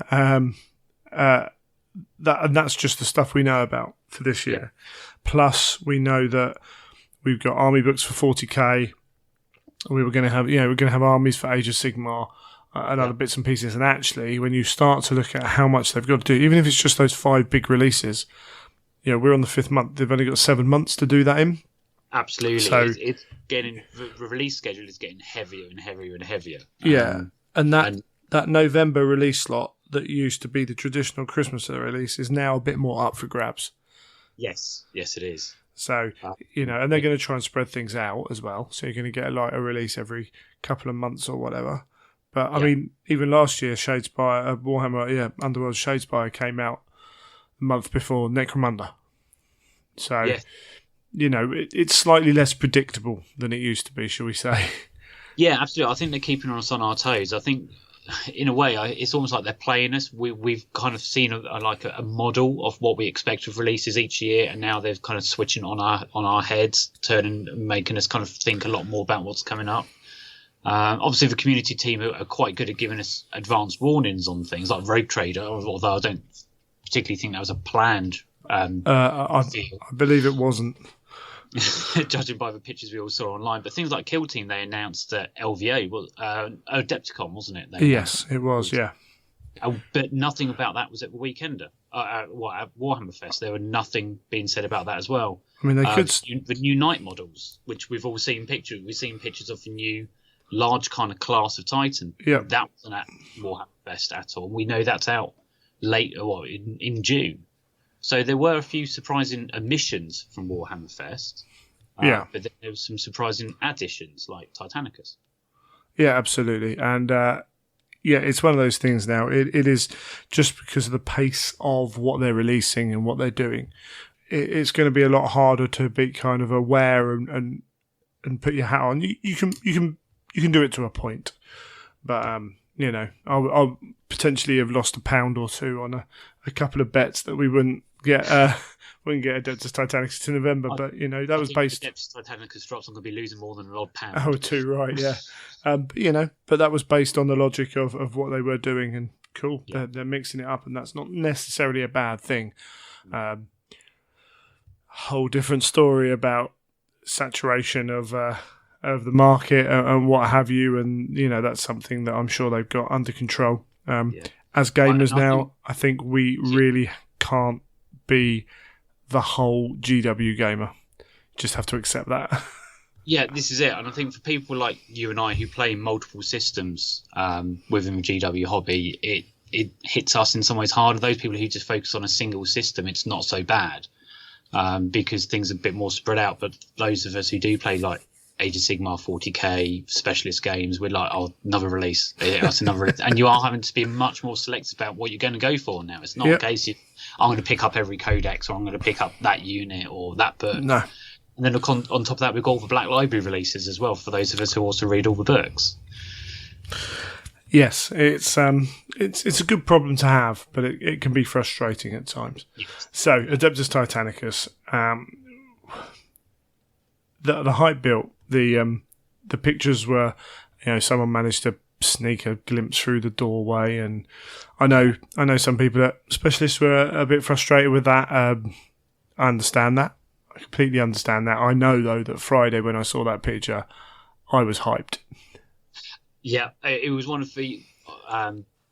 That's just the stuff we know about for this year. Yeah. Plus, we know that we've got army books for 40k. We were going to have armies for Age of Sigmar. And other bits and pieces, and actually, when you start to look at how much they've got to do, even if it's just those 5 big releases, we're on the 5th month. They've only got 7 months to do that in. Absolutely, so it's getting, the release schedule is getting heavier and heavier and heavier. Yeah, and that November release slot that used to be the traditional Christmas release is now a bit more up for grabs. Yes, it is. So and they're going to try and spread things out as well. So you're going to get a release every couple of months or whatever. But, I mean, even last year, Shadespire, Warhammer, Underworld Shadespire came out a month before Necromunda. So, it's slightly less predictable than it used to be, shall we say. Yeah, absolutely. I think they're keeping us on our toes. I think, in a way, it's almost like they're playing us. We've kind of seen a model of what we expect of releases each year, and now they're kind of switching on our heads, making us kind of think a lot more about what's coming up. Obviously, the community team are quite good at giving us advanced warnings on things like Rogue Trader, although I don't particularly think that was a planned. I believe it wasn't. Judging by the pictures we all saw online. But things like Kill Team, they announced that LVA was Adepticon, wasn't it? Yes, it was, yeah. But nothing about that was at the Weekender. At Warhammer Fest, there were nothing being said about that as well. I mean, they could. The new Knight models, which we've all seen pictures. We've seen pictures of the new large kind of class of Titan. Yeah. That wasn't at Warhammer Fest at all. We know that's out later, in June. So there were a few surprising omissions from Warhammer Fest. But then there was some surprising additions like Titanicus. Yeah, absolutely. And it's one of those things now. It is just because of the pace of what they're releasing and what they're doing. It's going to be a lot harder to be kind of aware and put your hat on. You can do it to a point, but I'll potentially have lost £1 or £2 on a couple of bets that we wouldn't We can get Adeptus Titanicus to November, but that was based. Adeptus Titanicus drops, I'm going to be losing more than an odd pound. Oh, too right, yeah. But that was based on the logic of what they were doing, and cool. Yeah. They're mixing it up, and that's not necessarily a bad thing. Whole different story about saturation of the market and what have you, and that's something that I'm sure they've got under control. As gamers now, I think we really can't be the whole GW gamer. Just have to accept that. Yeah, this is it. And I think for people like you and I who play multiple systems within the GW hobby, it hits us in some ways harder. Those people who just focus on a single system, it's not so bad because things are a bit more spread out. But those of us who do play like Age of Sigmar, 40k, specialist games, we're like, oh, another release. That's another release. And you are having to be much more selective about what you're going to go for now. It's not a case of I'm going to pick up every codex or I'm going to pick up that unit or that book. No. And then on top of that, we've got all the Black Library releases as well for those of us who also read all the books. Yes, it's a good problem to have, but it can be frustrating at times. Yes. So, Adeptus Titanicus, the hype built. The pictures were, someone managed to sneak a glimpse through the doorway, and I know some people at Specialists were a bit frustrated with that. I understand that. I completely understand that. I know though that Friday when I saw that picture, I was hyped. Yeah, it was one of the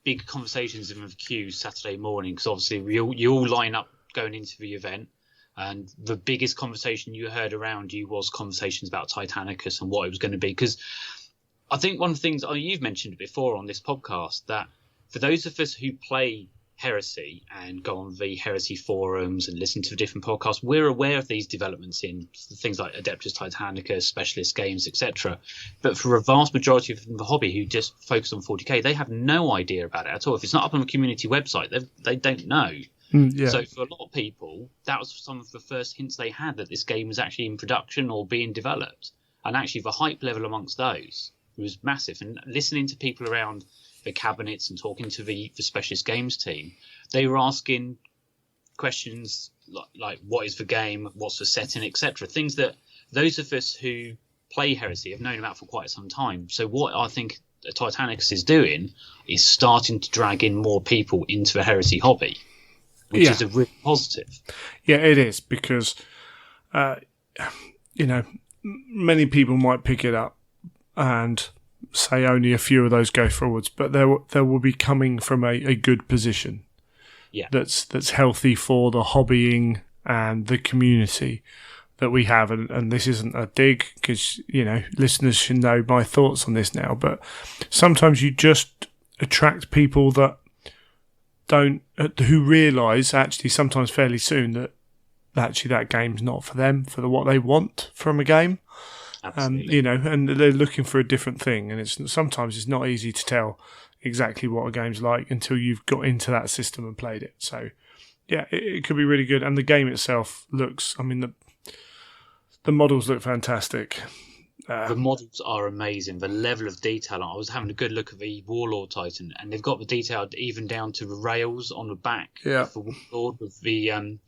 big conversations in the queue Saturday morning because obviously you all line up going into the event. And the biggest conversation you heard around you was conversations about Titanicus and what it was going to be. Because I think one of the things, you've mentioned it before on this podcast, that for those of us who play Heresy and go on the Heresy forums and listen to the different podcasts, we're aware of these developments in things like Adeptus Titanicus, specialist games, etc. But for a vast majority of the hobby who just focus on 40k, they have no idea about it at all. If it's not up on the community website, they don't know. So for a lot of people, that was some of the first hints they had that this game was actually in production or being developed. And actually the hype level amongst those was massive. And listening to people around the cabinets and talking to the specialist games team, they were asking questions like what is the game, what's the setting, etc. Things that those of us who play Heresy have known about for quite some time. So what I think Titanicus is doing is starting to drag in more people into the Heresy hobby. Which is a really positive. Yeah, it is because, many people might pick it up and say only a few of those go forwards, but there will be coming from a good position. Yeah, that's healthy for the hobbying and the community that we have. And this isn't a dig because listeners should know my thoughts on this now. But sometimes you just attract people who realise actually sometimes fairly soon that actually that game's not for them, for what they want from a game. Absolutely. And they're looking for a different thing, and sometimes it's not easy to tell exactly what a game's like until you've got into that system and played it. So yeah, it could be really good, and the game itself looks, the models look fantastic. The models are amazing. The level of detail. I was having a good look at the Warlord Titan, and they've got the detail even down to the rails on the back of the Warlord with the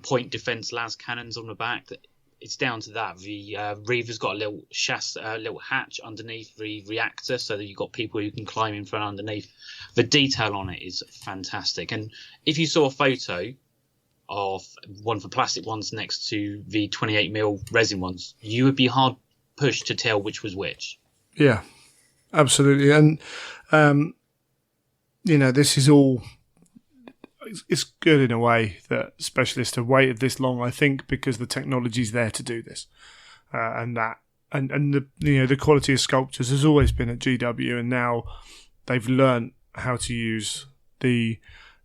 point defense las cannons on the back. It's down to that. The Reaver's got a little hatch underneath the reactor, so that you've got people who can climb in from underneath. The detail on it is fantastic. And if you saw a photo of one of the plastic ones next to the 28mm resin ones, you would be hard pushed to tell which was which. Yeah, absolutely. And, this is all, it's good in a way that specialists have waited this long, I think, because the technology's there to do this. And the quality of sculptures has always been at GW, and now they've learnt how to use the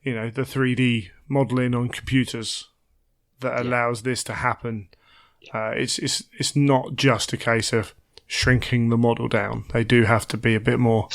3D modelling on computers that allows this to happen. It's not just a case of shrinking the model down. They do have to be a bit more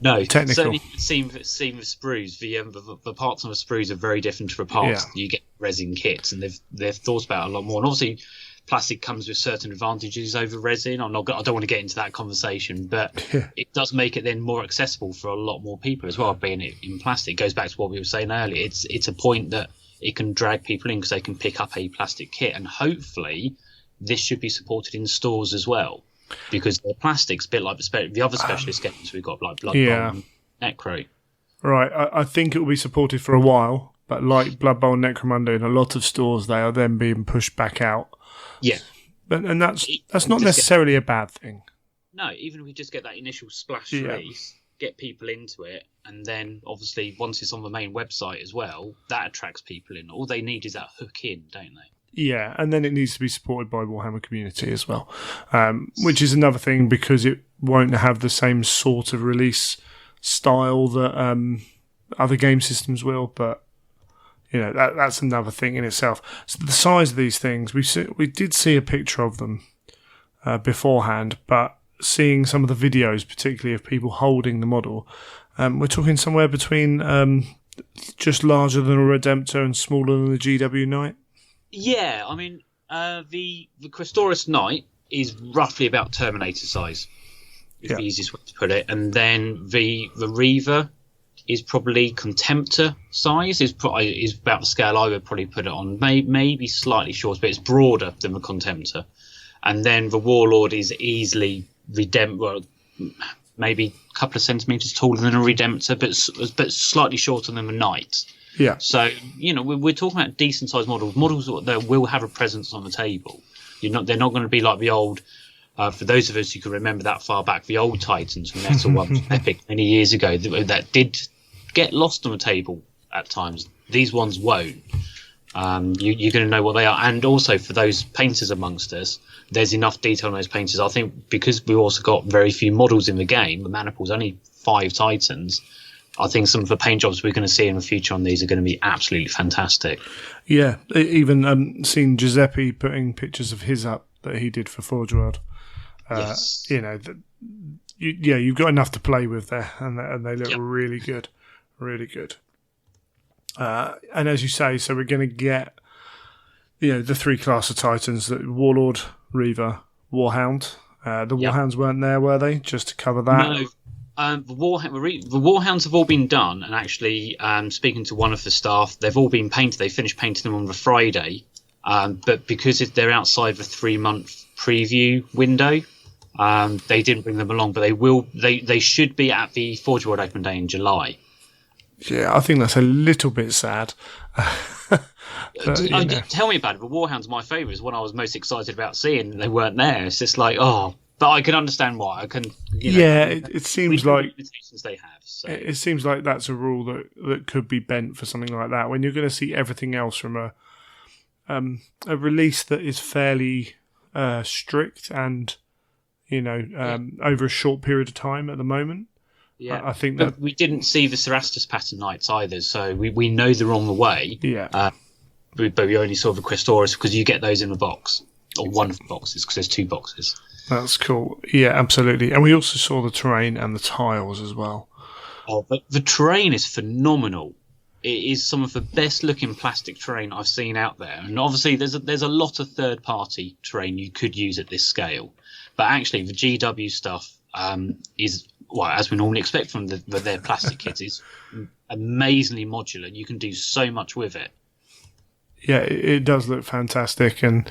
technical. Certainly seen with sprues. The parts on the sprues are very different to the parts you get resin kits, and they've thought about it a lot more. And obviously, plastic comes with certain advantages over resin. I don't want to get into that conversation, but it does make it then more accessible for a lot more people as well. Being it in plastic goes back to what we were saying earlier. It's a point that it can drag people in because they can pick up a plastic kit, and hopefully this should be supported in stores as well, because the plastic's a bit like the other specialist games we've got, like Blood Bowl and Necro. Right, I think it will be supported for a while, but like Blood Bowl and Necromunda in a lot of stores, they are then being pushed back out. Yeah. And that's not necessarily a bad thing. No, even if we just get that initial splash release, get people into it, and then obviously once it's on the main website as well, that attracts people in. All they need is that hook in, don't they? Yeah, and then it needs to be supported by Warhammer community as well, which is another thing, because it won't have the same sort of release style that other game systems will, but that's another thing in itself. So the size of these things, we did see a picture of them beforehand, but seeing some of the videos, particularly of people holding the model, we're talking somewhere between just larger than a Redemptor and smaller than the GW Knight. Yeah, I mean, the Questoris Knight is roughly about Terminator size, is the easiest way to put it, and then the Reaver is probably Contemptor size. Is about the scale I would probably put it on. Maybe slightly shorter, but it's broader than the Contemptor. And then the Warlord is easily maybe a couple of centimetres taller than a Redemptor, but slightly shorter than the Knight. Yeah. So we're talking about decent sized models that will have a presence on the table. They're not going to be like the old. For those of us who can remember that far back, the old Titans from Metal One Epic many years ago that did get lost on the table at times. These ones won't. You're going to know what they are. And also for those painters amongst us, there's enough detail on those painters. I think because we've also got very few models in the game, the Maniple's only 5 Titans. I think some of the paint jobs we're going to see in the future on these are going to be absolutely fantastic. Yeah, even seen Giuseppe putting pictures of his up that he did for Forge World. Yes. You've got enough to play with there, and they look really good, really good. And as you say, so we're going to get, the 3 class of Titans: the Warlord, Reaver, Warhound. The Warhounds weren't there, were they? Just to cover that. No. The Warhounds have all been done, and actually, speaking to one of the staff, they've all been painted. They finished painting them on the Friday, but because they're outside the 3-month preview window, they didn't bring them along. But they will. They should be at the Forge World Open Day in July. Yeah, I think that's a little bit sad. Tell me about it. The Warhound's my favourite. It's one I was most excited about seeing, and they weren't there. It's just like, but I can understand why. I can. It seems like limitations they have. So. It seems like that's a rule that could be bent for something like that. When you're going to see everything else from a release that is fairly strict and over a short period of time at the moment. Yeah, I think that we didn't see the Cerastus pattern knights either, so we know they're on the way. Yeah, but we only saw the Questoris because you get those in the box, or one of the boxes, because there's 2 boxes. That's cool. Yeah, absolutely. And we also saw the terrain and the tiles as well. Oh, but the terrain is phenomenal. It is some of the best looking plastic terrain I've seen out there, and obviously there's a lot of third party terrain you could use at this scale, but actually the GW stuff is. Well, as we normally expect from their plastic kits, is amazingly modular. You can do so much with it. Yeah, it does look fantastic, and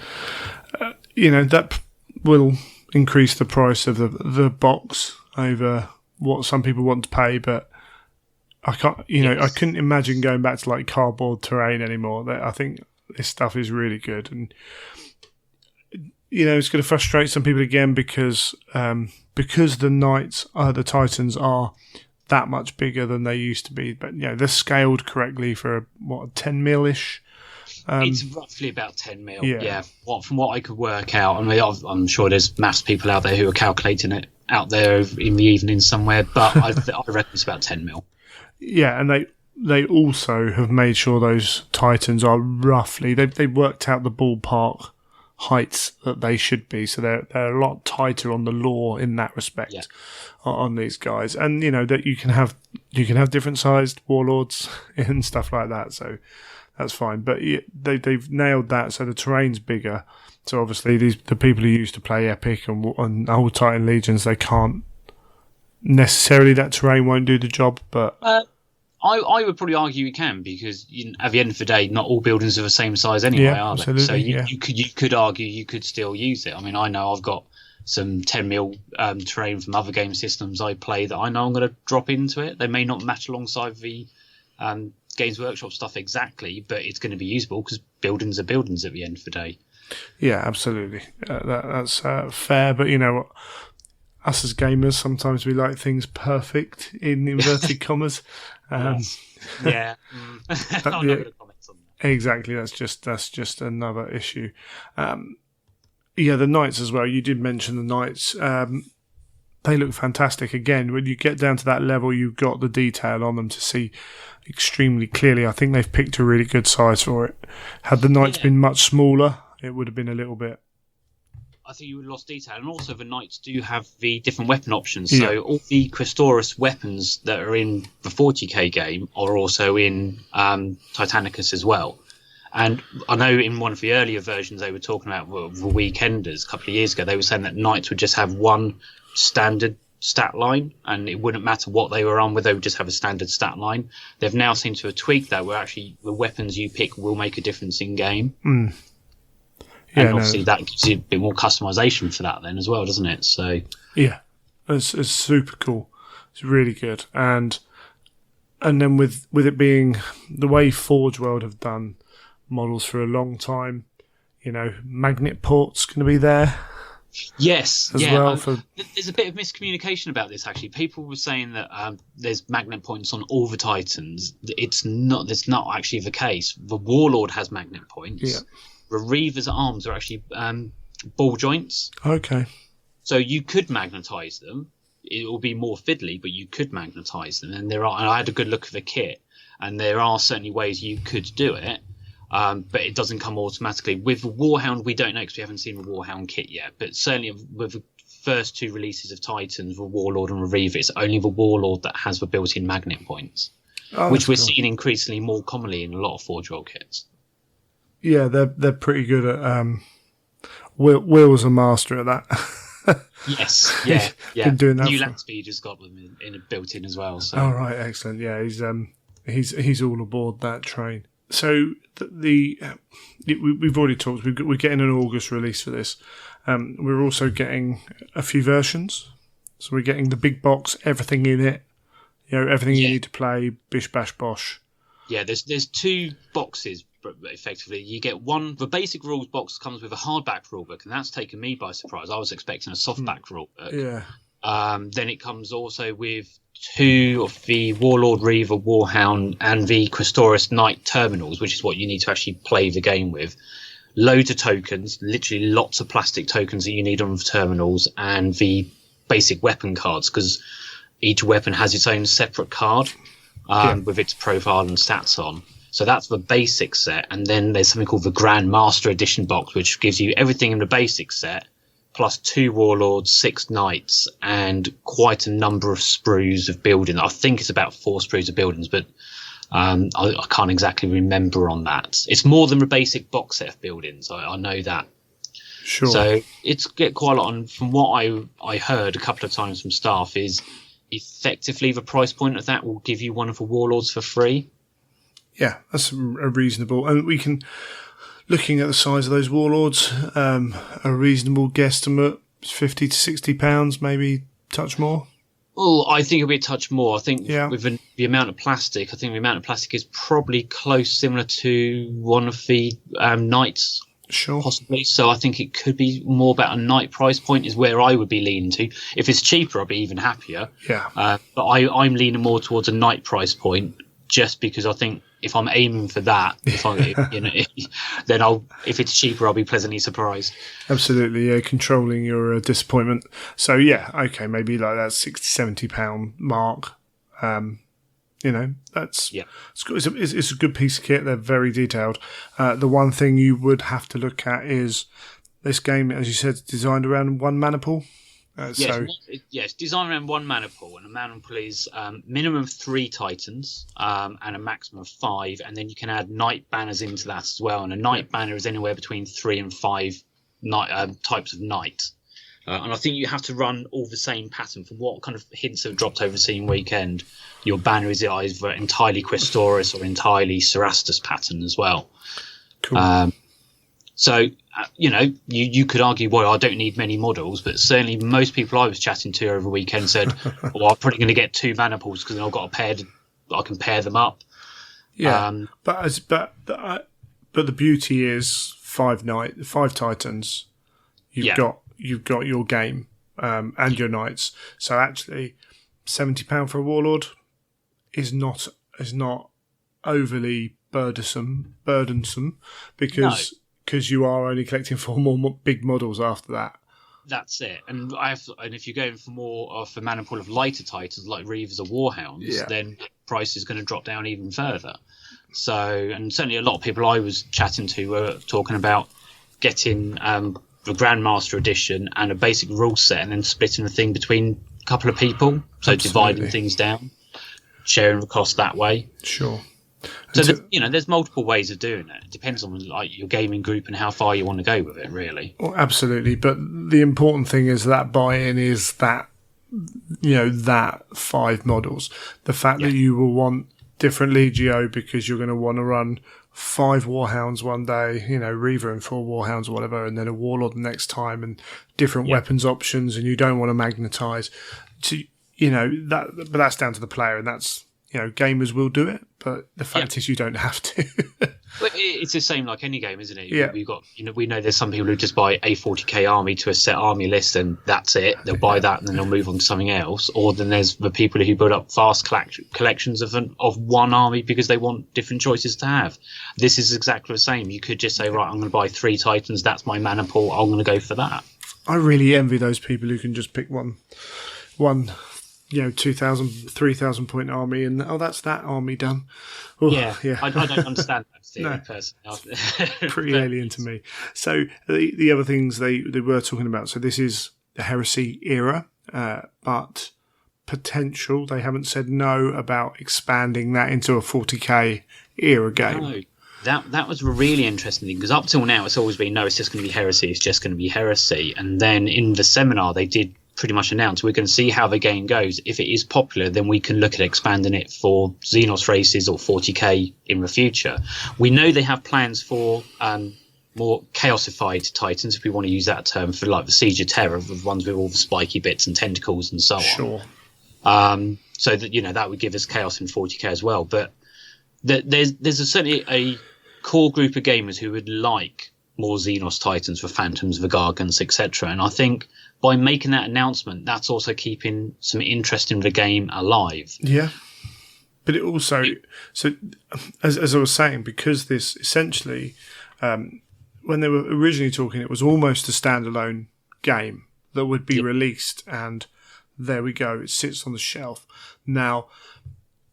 that will increase the price of the box over what some people want to pay. But I can't, I couldn't imagine going back to like cardboard terrain anymore. I think this stuff is really good, and it's going to frustrate some people again because the Knights, the Titans are that much bigger than they used to be. But they're scaled correctly for 10 mil-ish. It's roughly about 10 mil. Yeah. From what I could work out, I mean, I'm sure there's maths people out there who are calculating it out there in the evening somewhere, but I reckon it's about 10 mil. Yeah, and they also have made sure those Titans are roughly they've worked out the ballpark heights that they should be, so they're a lot tighter on the law in that respect on these guys, and that you can have different sized warlords and stuff like that, so that's fine. But they've nailed that, so the terrain's bigger. So obviously the people who used to play Epic and old Titan Legions, they can't necessarily, that terrain won't do the job, but I would probably argue you can, because at the end of the day, not all buildings are the same size anyway, are they? So you could argue you could still use it. I mean, I know I've got some 10 mil terrain from other game systems I play that I know I'm going to drop into it. They may not match alongside the Games Workshop stuff exactly, but it's going to be usable because buildings are buildings at the end of the day. Yeah, absolutely. That's fair, but us as gamers, sometimes we like things perfect in inverted commas. Yeah. I'm not going to comment on that. Exactly. That's just another issue. The knights as well. You did mention the knights. They look fantastic. Again, when you get down to that level, you've got the detail on them to see extremely clearly. I think they've picked a really good size for it. Had the knights been much smaller, it would have been a little bit. I think you would have lost detail. And also the knights do have the different weapon options. So all the Questoris weapons that are in the 40k game are also in Titanicus as well. And I know in one of the earlier versions they were talking about the Weekenders a couple of years ago. They were saying that knights would just have one standard stat line, and it wouldn't matter what they were on with, they would just have a standard stat line. They've now seemed to have tweaked that, where actually the weapons you pick will make a difference in game. And obviously that gives you a bit more customization for that then as well, doesn't it? So yeah, it's super cool. It's really good. And then with it being the way Forge World have done models for a long time, magnet port's going to be there. Yes, as well. There's a bit of miscommunication about this actually. People were saying that there's magnet points on all the Titans. It's not. That's not actually the case. The Warlord has magnet points. Yeah. The Reaver's arms are actually ball joints. Okay. So you could magnetize them. It will be more fiddly, but you could magnetize them. And I had a good look at the kit, and there are certainly ways you could do it. But it doesn't come automatically. With Warhound, we don't know because we haven't seen the Warhound kit yet. But certainly with the first two releases of Titans, the Warlord and the Reaver, it's only the Warlord that has the built-in magnet points, which we're seeing increasingly more commonly in a lot of Forge World kits. Yeah, they're pretty good at. Will's a master at that. Yes, yeah. Been doing that. New Land Speed has got them in a built-in as well. So. Oh right, excellent. Yeah, he's all aboard that train. So we've already talked. We're getting an August release for this. We're also getting a few versions. So we're getting the big box, everything in it. Everything you need to play. Bish bash bosh. Yeah, there's two boxes. Effectively, you get one. The basic rules box comes with a hardback rulebook, and that's taken me by surprise. I was expecting a softback rulebook. Yeah. Then it comes also with two of the Warlord, Reaver, Warhound, and the Questoris Knight terminals, which is what you need to actually play the game with. Loads of tokens, literally lots of plastic tokens that you need on the terminals, and the basic weapon cards, because each weapon has its own separate card with its profile and stats on. So that's the basic set, and then there's something called the Grand Master Edition box, which gives you everything in the basic set, plus 2 Warlords, 6 Knights, and quite a number of sprues of buildings. I think it's about 4 sprues of buildings, but I can't exactly remember on that. It's more than the basic box set of buildings, I know that. Sure. So it's get quite a lot, and from what I heard a couple of times from staff is effectively the price point of that will give you one of the Warlords for free. Yeah, that's a reasonable, and we can, looking at the size of those Warlords, a reasonable guesstimate, £50 to £60, maybe touch more. Oh, I think it'll be a touch more. I think with the amount of plastic, is probably close, similar to one of the Knights, sure, possibly. So I think it could be more about a Knight price point is where I would be leaning to. If it's cheaper, I'll be even happier. Yeah, but I'm leaning more towards a Knight price point, just because I think if I'm aiming for that, then if it's cheaper, I'll be pleasantly surprised. Absolutely, yeah, controlling your disappointment. So yeah, okay, maybe like that £60-70 mark. That's it's a good piece of kit. They're very detailed. The one thing you would have to look at is this game, as you said, is designed around one mana pool. It's designed around one mana pool, and a mana pool is minimum of 3 Titans and a maximum of 5, and then you can add Knight banners into that as well. And a Knight banner is anywhere between 3 and 5 types of Knight. And I think you have to run all the same pattern. From what kind of hints have dropped over the same weekend, your banner is either entirely Questoris or entirely Cerastus pattern as well. Cool. So, you could argue, well, I don't need many models, but certainly most people I was chatting to over the weekend said, well, I'm probably going to get 2 mana pools because then I've got a pair. I can pair them up. Yeah, but the beauty is 5 titans. You've got your game and your knights. So actually, £70 for a warlord is not overly burdensome because you are only collecting 4 more big models after that. That's it. And if you're going for more of a mana pool of lighter titans like Reavers or Warhounds, then price is going to drop down even further. So, and certainly a lot of people I was chatting to were talking about getting the Grandmaster edition and a basic rule set, and then splitting the thing between a couple of people. So dividing things down, sharing the cost that way. Sure. So there's multiple ways of doing it. It depends on like your gaming group and how far you want to go with it, really. Well, absolutely. But the important thing is that buy-in is that that 5 models. The fact that you will want different Legio because you're going to want to run 5 Warhounds one day, Reaver and 4 Warhounds or whatever, and then a Warlord the next time, and different weapons options, and you don't want to magnetize. So, but that's down to the player, and that's gamers will do it, but the fact is you don't have to. Well, it's the same like any game, isn't it? Yeah. We've got, we know there's some people who just buy a 40k army to a set army list and that's it. They'll buy that and then they'll move on to something else. Or then there's the people who build up vast collections of one army because they want different choices to have. This is exactly the same. You could just say, right, I'm going to buy 3 titans. That's my mana pool. I'm going to go for that. I really envy those people who can just pick one 2,000, 3,000 point army, and that's that army done. Ooh, yeah. I don't understand that theory personally. Pretty alien to me. So the other things they were talking about. So this is the heresy era, but potential. They haven't said no about expanding that into a 40k era game. No. That was a really interesting thing, because up till now it's always been, no, it's just going to be heresy, it's just going to be heresy. And then in the seminar they did pretty much announce we're going to see how the game goes. If it is popular, then we can look at expanding it for Xenos races or 40k in the future. We know they have plans for more chaosified titans, if we want to use that term, for like the Siege of Terror, the ones with all the spiky bits and tentacles and so on. Sure. So that that would give us chaos in 40k as well. But there's certainly a core group of gamers who would like more Xenos titans, for Phantoms, the Gargants, etc. And I think by making that announcement, that's also keeping some interest in the game alive. Yeah. But it also, so as I was saying, because this essentially, when they were originally talking, it was almost a standalone game that would be released, and there we go, it sits on the shelf. Now,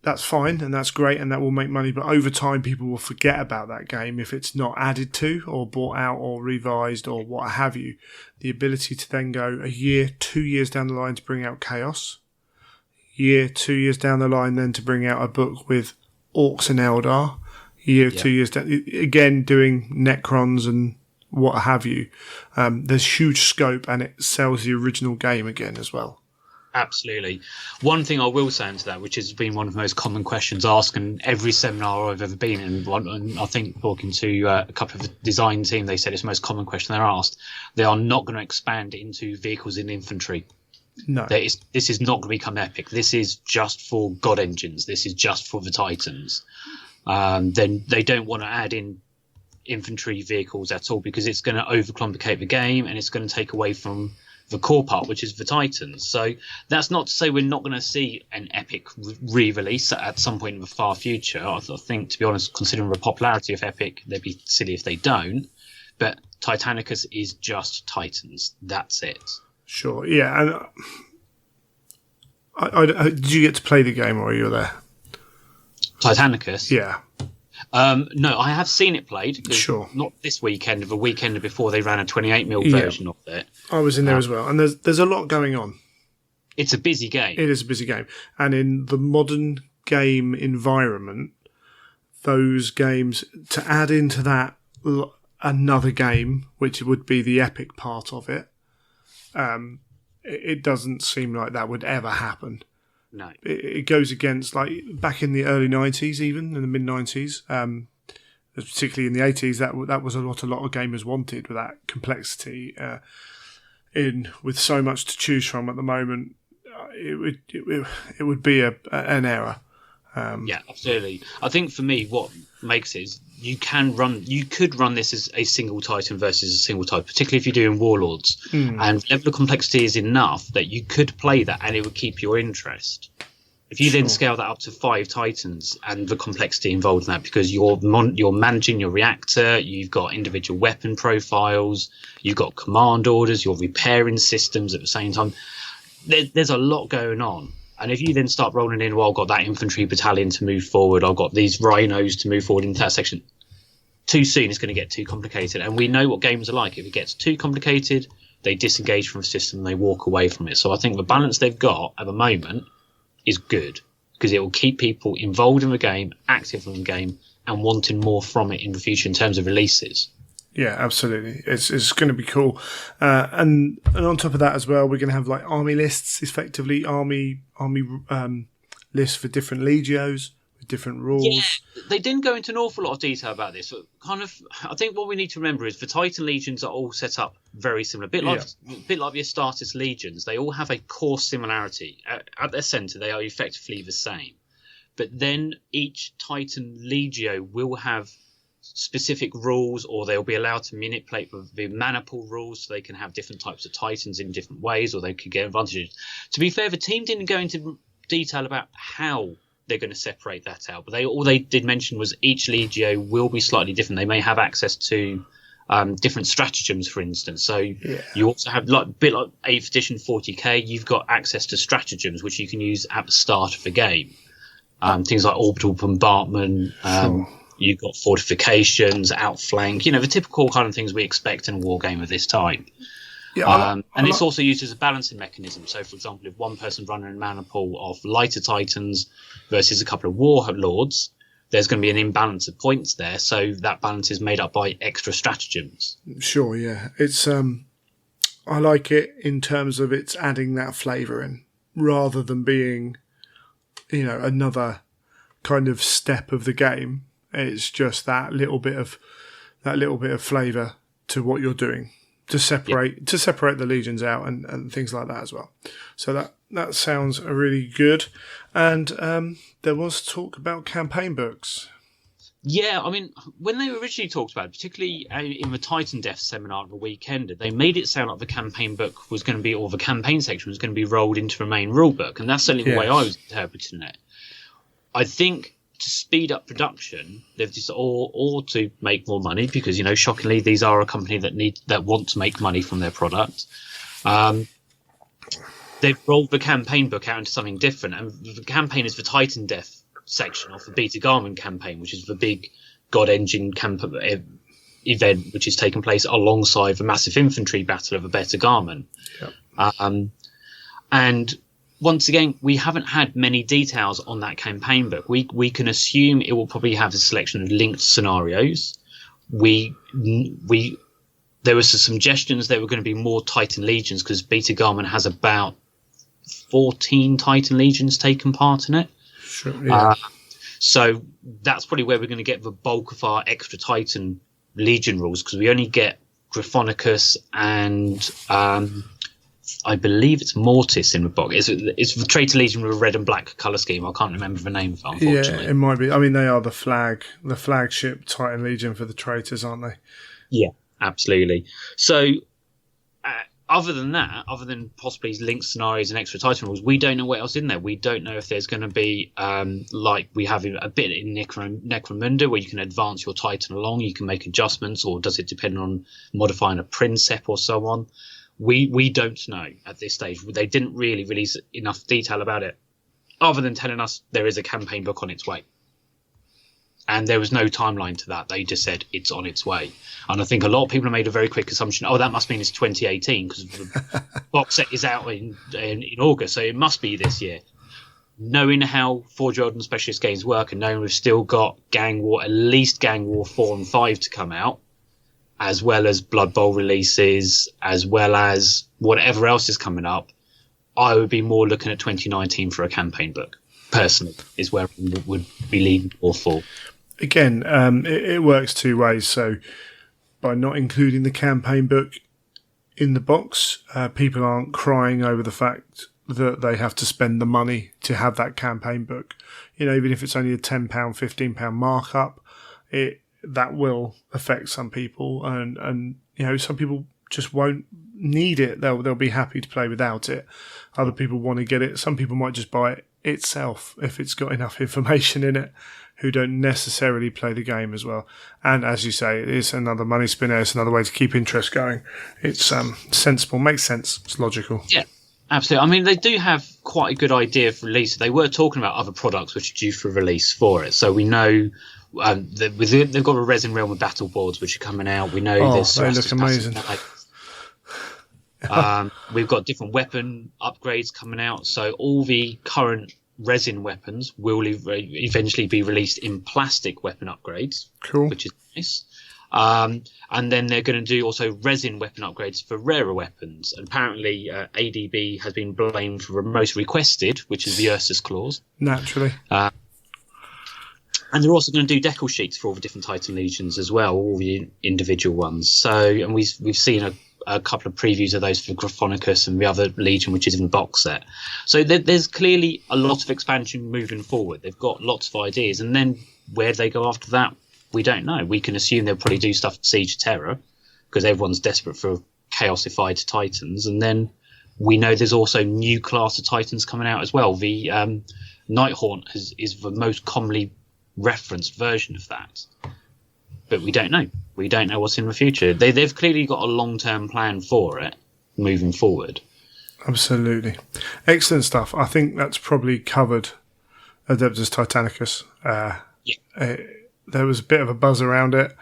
that's fine and that's great and that will make money, but over time people will forget about that game if it's not added to or bought out or revised or what have you. The ability to then go a year, 2 years down the line to bring out Chaos, 2 years down the line then to bring out a book with Orcs and Eldar, 2 years down, again doing Necrons and what have you. There's huge scope, and it sells the original game again as well. Absolutely. One thing I will say into that, which has been one of the most common questions asked in every seminar I've ever been in, and I think talking to a couple of the design team, they said it's the most common question they're asked. They are not going to expand into vehicles in infantry. No. This is not going to become epic. This is just for God Engines. This is just for the Titans. Then they don't want to add in infantry vehicles at all, because it's going to overcomplicate the game and it's going to take away from the core part, which is the Titans. So that's not to say we're not going to see an epic re-release at some point in the far future. I think, to be honest, considering the popularity of epic, they'd be silly if they don't. But Titanicus is just Titans. That's it. Sure, yeah. And did you get to play the game while you were there? Titanicus? Yeah. No, I have seen it played. Sure. Not this weekend, the weekend before they ran a 28mm version of it. I was in there as well. And there's a lot going on. It's a busy game. It is a busy game. And in the modern game environment, those games, to add into that another game, which would be the epic part of it, it doesn't seem like that would ever happen. No. It goes against, like, back in the early 90s, even in the mid 90s, particularly in the 80s, that was a lot of gamers wanted, with that complexity with so much to choose from at the moment. It would be an error. Yeah, absolutely. I think for me, what makes it is you could run this as a single Titan versus a single type, particularly if you're doing Warlords, and level of complexity is enough that you could play that and it would keep your interest. If you then scale that up to 5 Titans and the complexity involved in that, because you're managing your reactor, you've got individual weapon profiles, you've got command orders, you're repairing systems at the same time. There's a lot going on. And if you then start rolling in, well, I've got that infantry battalion to move forward, I've got these rhinos to move forward into that section, too soon it's going to get too complicated. And we know what games are like. If it gets too complicated, they disengage from the system and they walk away from it. So I think the balance they've got at the moment is good, because it will keep people involved in the game, active in the game, and wanting more from it in the future in terms of releases. Yeah, absolutely. It's going to be cool. And on top of that as well, we're going to have like army lists, effectively army lists for different legios with different rules. Yeah, they didn't go into an awful lot of detail about this. But I think what we need to remember is the Titan legions are all set up very similar. A bit like your Astartes legions, they all have a core similarity. At their centre, they are effectively the same. But then each Titan legio will have specific rules, or they'll be allowed to manipulate the mana pool rules, so they can have different types of Titans in different ways, or they could get advantages. To be fair, the team didn't go into detail about how they're going to separate that out, but all they did mention was each legio will be slightly different. They may have access to different stratagems, for instance. So you also have, like a bit like 8th edition 40k, you've got access to stratagems which you can use at the start of the game. Things like orbital bombardment. You've got fortifications, outflank, the typical kind of things we expect in a war game of this time. Yeah, and it's also used as a balancing mechanism. So, for example, if one person's running a mana pool of lighter Titans versus a couple of Warlords, there's going to be an imbalance of points there. So that balance is made up by extra stratagems. Sure, yeah. It's I like it in terms of it's adding that flavour in, rather than being, another kind of step of the game. It's just that little bit of flavour to what you're doing to separate the legions out and things like that as well. So that sounds really good. And there was talk about campaign books. Yeah, I mean, when they originally talked about it, particularly in the Titan Death seminar at the weekend, they made it sound like the campaign book was going to be, or the campaign section was going to be rolled into the main rule book, and that's certainly the way I was interpreting it. I think to speed up production, they've just or to make more money, because shockingly these are a company that want to make money from their product. They've rolled the campaign book out into something different, and the campaign is the Titan Death section of the Beta Garmin campaign, which is the big God Engine event, which is taking place alongside the massive infantry battle of the Beta Garmin. Yep. And once again, we haven't had many details on that campaign book. We can assume it will probably have a selection of linked scenarios. There were some suggestions there were going to be more Titan Legions, because Beta Garmin has about 14 Titan Legions taken part in it. Sure, yeah. So that's probably where we're going to get the bulk of our extra Titan Legion rules, because we only get Gryphonicus and I believe it's Mortis in the book. It's the Traitor Legion with a red and black colour scheme. I can't remember the name of it, unfortunately. Yeah, it might be. I mean, they are the flagship Titan Legion for the traitors, aren't they? Yeah, absolutely. So other than that, other than possibly linked scenarios and extra Titan rules, we don't know what else in there. We don't know if there's going to be, like we have a bit in Necromunda, where you can advance your Titan along, you can make adjustments, or does it depend on modifying a Princep or so on? We don't know at this stage. They didn't really release enough detail about it, other than telling us there is a campaign book on its way. And there was no timeline to that. They just said it's on its way. And I think a lot of people have made a very quick assumption, that must mean it's 2018, because the box set is out in August, so it must be this year. Knowing how Forge World and Specialist games work, and knowing we've still got at least Gang War 4 and 5 to come out, as well as Blood Bowl releases, as well as whatever else is coming up, I would be more looking at 2019 for a campaign book. Personally, is where I would be leaning more for. Again, it works two ways. So by not including the campaign book in the box, people aren't crying over the fact that they have to spend the money to have that campaign book. You know, even if it's only a £10, £15 markup, that will affect some people, and you know, some people just won't need it. They'll be happy to play without it. Other people want to get it. Some people might just buy it itself if it's got enough information in it, who don't necessarily play the game as well. And as you say, it's another money spinner. It's another way to keep interest going. It's sensible, makes sense, it's logical. Yeah, absolutely. I mean, they do have quite a good idea for release. They were talking about other products which are due for release for it. So we know they've got a Resin Realm of battle boards which are coming out. We know they look amazing. We've got different weapon upgrades coming out. So all the current resin weapons will eventually be released in plastic weapon upgrades. Cool. Which is nice. And then they're going to do also resin weapon upgrades for rarer weapons. And apparently ADB has been blamed for the most requested, which is the Ursus claws. Naturally. And they're also going to do decal sheets for all the different Titan Legions as well, all the individual ones. So, and we've seen a couple of previews of those for Grophonicus and the other Legion, which is in the box set. So there's clearly a lot of expansion moving forward. They've got lots of ideas. And then where they go after that, we don't know. We can assume they'll probably do stuff for Siege of Terror, because everyone's desperate for chaosified Titans. And then we know there's also new class of Titans coming out as well. The Nighthaunt is the most commonly referenced version of that. But we don't know. We don't know what's in the future. They've clearly got a long-term plan for it moving forward. Absolutely. Excellent stuff. I think that's probably covered Adeptus Titanicus. There was a bit of a buzz around it,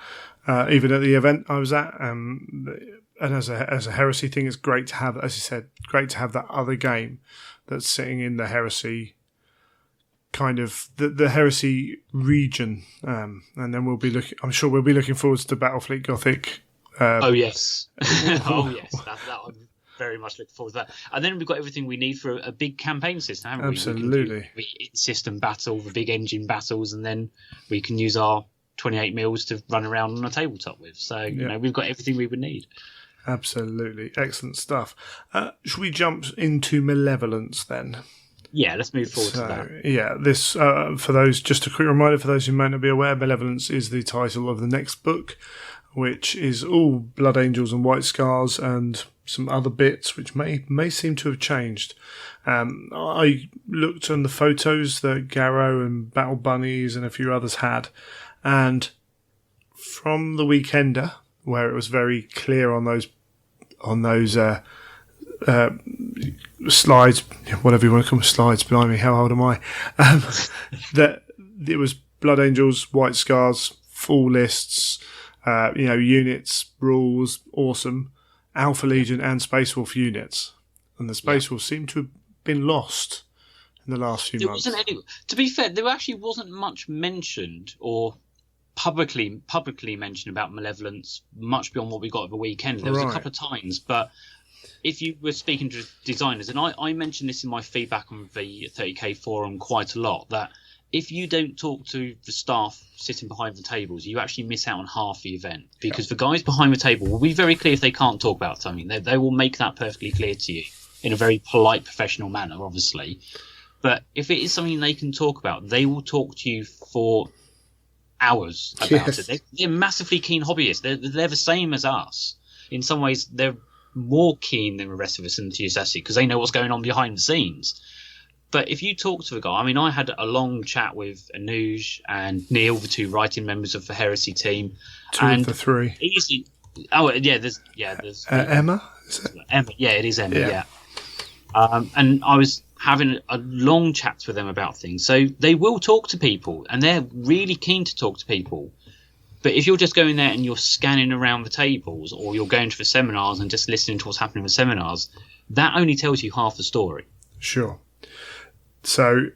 even at the event I was at. And as a heresy thing, it's great to have, as you said, great to have that other game that's sitting in the heresy kind of the heresy region, and then we'll be looking. I'm sure we'll be looking forward to Battlefleet Gothic. Oh yes, oh yes, that I'm very much looking forward to that. And then we've got everything we need for a big campaign system, haven't we? Absolutely. We can do the in-system battle, the big engine battles, and then we can use our 28 mils to run around on a tabletop with. So you know, we've got everything we would need. Absolutely, excellent stuff. Should we jump into Malevolence then? Yeah, let's move forward to that. Yeah, this for those, just a quick reminder for those who might not be aware, Malevolence is the title of the next book, which is all Blood Angels and White Scars and some other bits which may seem to have changed. I looked on the photos that Garrow and Battle Bunnies and a few others had, and from the Weekender, where it was very clear on those slides, whatever you want to call them, slides, blimey, how old am I? That it was Blood Angels, White Scars, full lists, units, rules, awesome, Alpha Legion and Space Wolf units. And the Space Wolf seem to have been lost in the last few months. To be fair, there actually wasn't much mentioned or publicly mentioned about Malevolence, much beyond what we got at the weekend. There was a couple of times, but if you were speaking to designers, and I mentioned this in my feedback on the 30k forum quite a lot, that if you don't talk to the staff sitting behind the tables, you actually miss out on half the event, because the guys behind the table will be very clear if they can't talk about something. They will make that perfectly clear to you in a very polite, professional manner, obviously. But if it is something they can talk about, they will talk to you for hours about it. They're massively keen hobbyists. They're the same as us. In some ways, they're more keen than the rest of us in the TSS because they know what's going on behind the scenes. But if you talk to a guy, I mean, I had a long chat with Anuj and Neil, the two writing members of the Heresy team. Two of the three. Easily, there's Emma? Is it? Emma, yeah, it is Emma, yeah. And I was having a long chat with them about things. So they will talk to people, and they're really keen to talk to people. But if you're just going there and you're scanning around the tables, or you're going to the seminars and just listening to what's happening in the seminars, that only tells you half the story. Sure. So,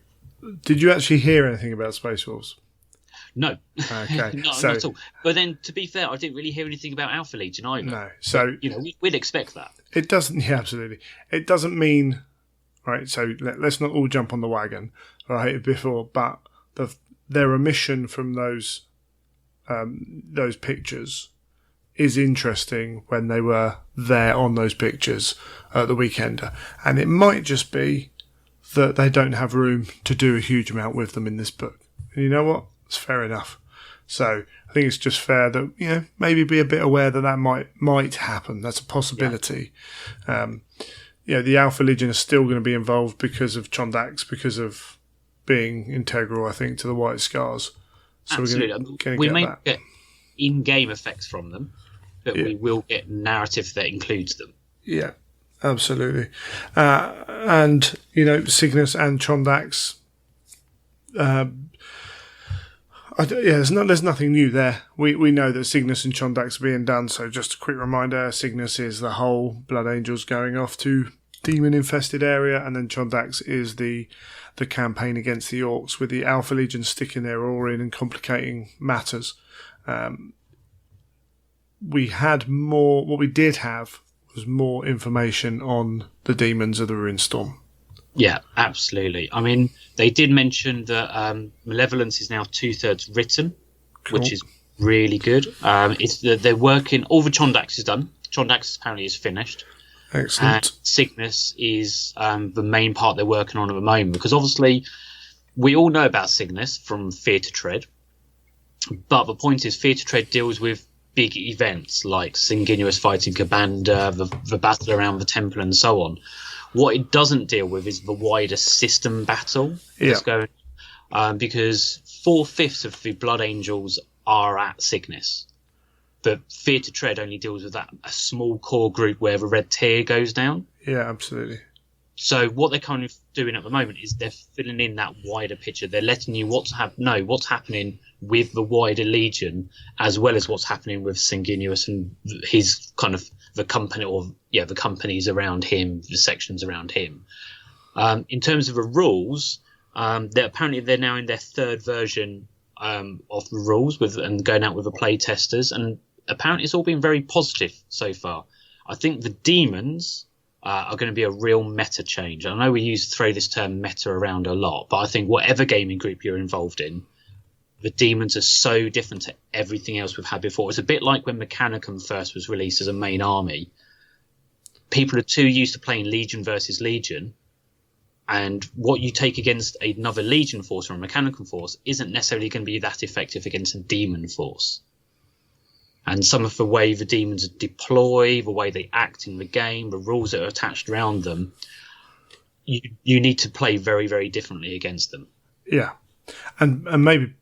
did you actually hear anything about Space Wolves? No, Okay, not at all. But then, to be fair, I didn't really hear anything about Alpha Legion either. No, so but, we'd expect that. It doesn't. Yeah, absolutely. It doesn't mean right. So let's not all jump on the wagon, right? Before, but their omission from those pictures is interesting when they were there on those pictures at the Weekender, and it might just be that they don't have room to do a huge amount with them in this book. And you know what? It's fair enough. So I think it's just fair that, maybe be a bit aware that might happen. That's a possibility. Yeah. The Alpha Legion are still going to be involved because of Chondax, because of being integral, I think, to the White Scars. So absolutely. We may get in-game effects from them, but we will get narrative that includes them. Yeah, absolutely. And, Cygnus and Chondax... there's nothing new there. We know that Cygnus and Chondax are being done, so just a quick reminder, Cygnus is the whole Blood Angels going off to demon-infested area, and then Chondax is the campaign against the Orcs, with the Alpha Legion sticking their oar in and complicating matters. What we did have was more information on the demons of the Ruinstorm. Yeah, absolutely. I mean, they did mention that Malevolence is now 2/3 written, cool. Which is really good. They're working. All the Chondax is done. Chondax apparently is finished. Excellent. And Cygnus is the main part they're working on at the moment, because obviously we all know about Cygnus from Fear to Tread, but the point is Fear to Tread deals with big events like Sanguinius fighting Kabanda, the battle around the temple, and so on. What it doesn't deal with is the wider system battle that's going, because 4/5 of the Blood Angels are at Cygnus, but Fear to Tread only deals with that a small core group where the red tier goes down. Yeah, absolutely. So what they're kind of doing at the moment is they're filling in that wider picture. They're letting you know what's happening with the wider Legion, as well as what's happening with Sanguinius and his kind of the company, the companies around him, the sections around him. In terms of the rules, they're now in their third version of the rules and going out with the play testers, and apparently it's all been very positive so far. I think the demons are going to be a real meta change. I know we throw this term meta around a lot, but I think whatever gaming group you're involved in, the demons are so different to everything else we've had before. It's a bit like when Mechanicum first was released as a main army. People are too used to playing Legion versus Legion, and what you take against another Legion force or a Mechanicum force isn't necessarily going to be that effective against a demon force. And some of the way the demons deploy, the way they act in the game, the rules that are attached around them, you need to play very, very differently against them. Yeah. And maybe...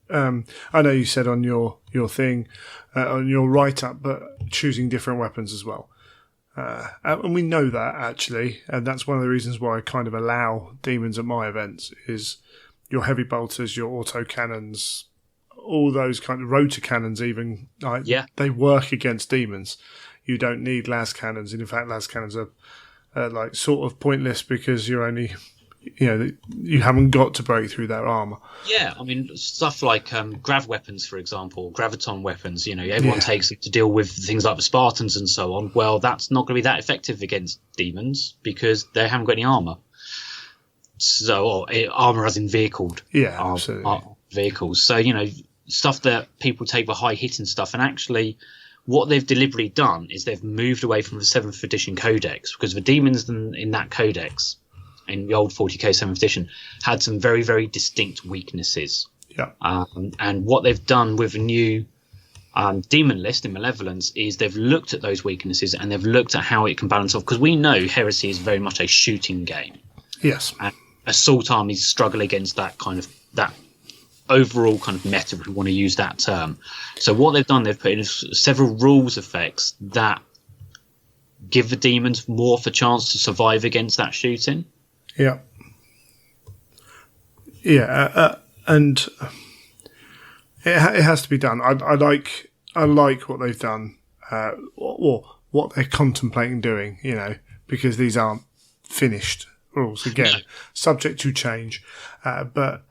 I know you said on your thing, on your write-up, but choosing different weapons as well. And we know that, actually, and that's one of the reasons why I kind of allow demons at my events, is your heavy bolters, your auto cannons, all those kind of rotor cannons even, they work against demons. You don't need las cannons, and in fact las cannons are sort of pointless because you're only... you haven't got to break through their armour. Yeah, I mean, stuff like grav weapons, for example, graviton weapons, everyone takes it to deal with things like the Spartans and so on. Well, that's not going to be that effective against demons because they haven't got any armour. So, armour as in vehicled. Yeah, absolutely. Vehicles. So, stuff that people take the high-hitting stuff, and actually... what they've deliberately done is they've moved away from the 7th edition codex, because the demons in that codex... in the old 40k 7th edition, had some very, very distinct weaknesses. Yeah. And what they've done with a new demon list in Malevolence is they've looked at those weaknesses and they've looked at how it can balance off. Because we know Heresy is very much a shooting game. Yes. And assault armies struggle against that overall kind of meta, if we want to use that term. So what they've done, they've put in several rules effects that give the demons more of a chance to survive against that shooting. Yeah. Yeah, and it has to be done. I like what they've done, or what they're contemplating doing, because these aren't finished rules, again, subject to change. But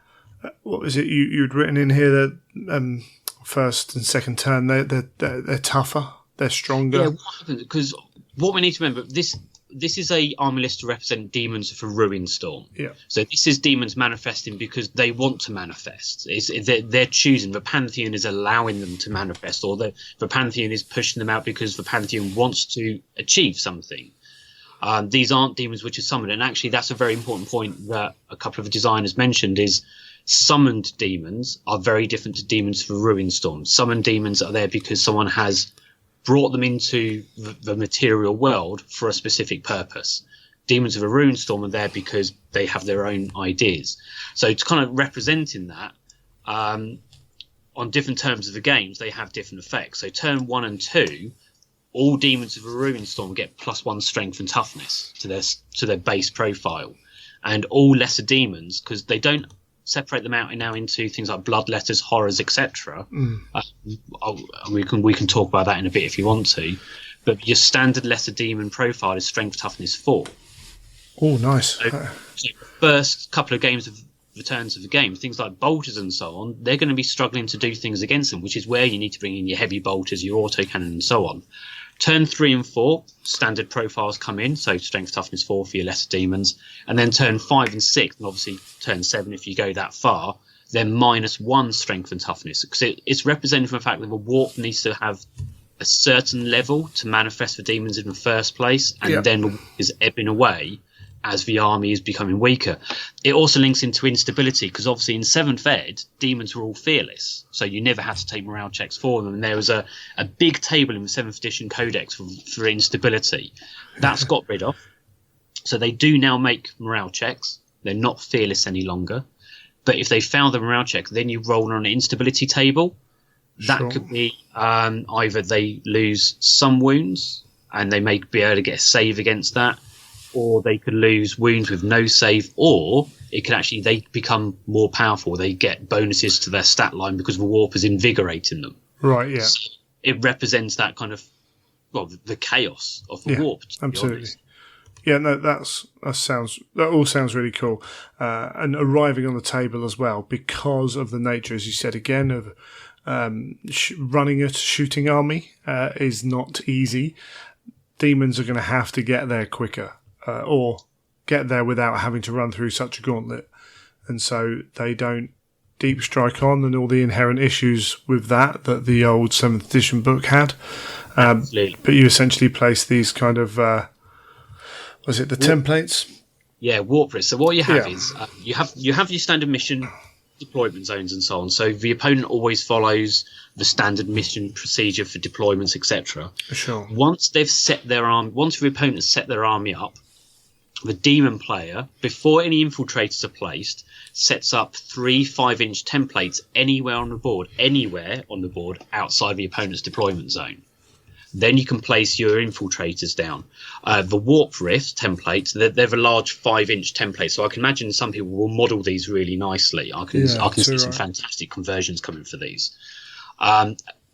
what was it you'd written in here that first and second turn they're tougher, they're stronger. Yeah, what happens? Because what we need to remember, this is a army list to represent demons for Ruin Storm. Yeah. So this is demons manifesting because they want to manifest. They're choosing. The Pantheon is allowing them to manifest, or the Pantheon is pushing them out because the Pantheon wants to achieve something. These aren't demons which are summoned, and actually that's a very important point that a couple of the designers mentioned is summoned demons are very different to demons for Ruin Storm. Summoned demons are there because someone has brought them into the material world for a specific purpose. Demons of a Ruin Storm are there because they have their own ideas. So it's kind of representing that on different terms of the games, they have different effects. So turn 1 and 2, all demons of a Ruin Storm get +1 strength and toughness to their base profile, and all lesser demons, because they don't separate them out now into things like bloodletters, horrors, etc. We can talk about that in a bit if you want to, but your standard lesser demon profile is strength toughness 4. Oh, nice. So first couple of games of the turns of the game, things like bolters and so on, they're going to be struggling to do things against them, which is where you need to bring in your heavy bolters, your autocannon and so on. Turn 3 and 4, standard profiles come in, so strength toughness 4 for your lesser demons, and then turn 5 and 6, and obviously turn 7 if you go that far, then -1 strength and toughness, because it's representing the fact that the warp needs to have a certain level to manifest the demons in the first place, and then the warp is ebbing away as the army is becoming weaker. It also links into instability, because obviously in 7th Ed, demons were all fearless, so you never had to take morale checks for them, and there was a big table in the 7th edition codex for instability. That's got rid of, so they do now make morale checks. They're not fearless any longer, but if they fail the morale check, then you roll on an instability table. That could be either they lose some wounds, and they may be able to get a save against that, or they could lose wounds with no save, or it could actually, they become more powerful. They get bonuses to their stat line because the warp is invigorating them. Right, yeah. So it represents that kind of, well, the chaos of the warp. Absolutely. Yeah, no, that all sounds really cool. And arriving on the table as well, because of the nature, as you said again, of running a shooting army is not easy. Demons are going to have to get there quicker. Or get there without having to run through such a gauntlet. And so they don't deep strike on, and all the inherent issues with that the old 7th edition book had. But you essentially place these kind of, was it the templates? Yeah, warp risk. So what you have is, you have your standard mission deployment zones and so on. So the opponent always follows the standard mission procedure for deployments, etc. Sure. Once the opponent has set their army up, the demon player, before any infiltrators are placed, sets up 3 5-inch templates anywhere on the board outside the opponent's deployment zone. Then you can place your infiltrators down. The warp rift templates, they're a large 5-inch template, so I can imagine some people will model these really nicely. I can see some fantastic conversions coming for these.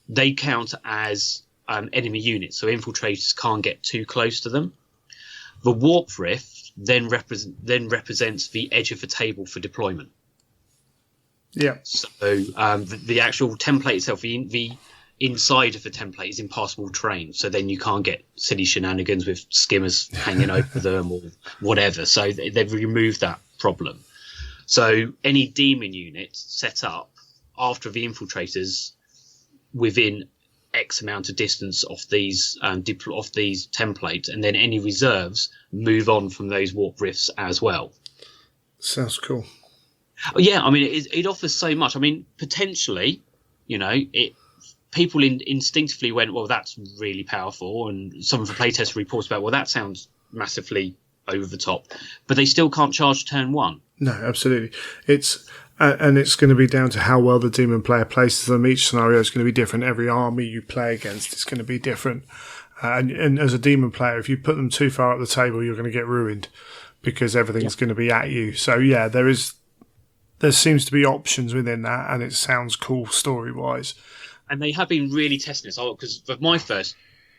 They count as enemy units, so infiltrators can't get too close to them. The warp rift then represents the edge of the table for deployment. Yeah. So the actual template itself, the inside of the template is impassable terrain, so then you can't get silly shenanigans with skimmers hanging over them or whatever. So they've removed that problem. So any demon unit set up after the infiltrators within X amount of distance of these templates, and then any reserves move on from those warp rifts as well. Sounds cool. Yeah, I mean, it offers so much. I mean, potentially, people instinctively went, well, that's really powerful, and some of the playtest reports about, well, that sounds massively over the top, but they still can't charge turn 1. No, absolutely. It's going to be down to how well the demon player places them. Each scenario is going to be different. Every army you play against is going to be different. And as a demon player, if you put them too far up the table, you're going to get ruined because everything's going to be at you. So yeah, there seems to be options within that, and it sounds cool story-wise. And they have been really testing this. Because for my first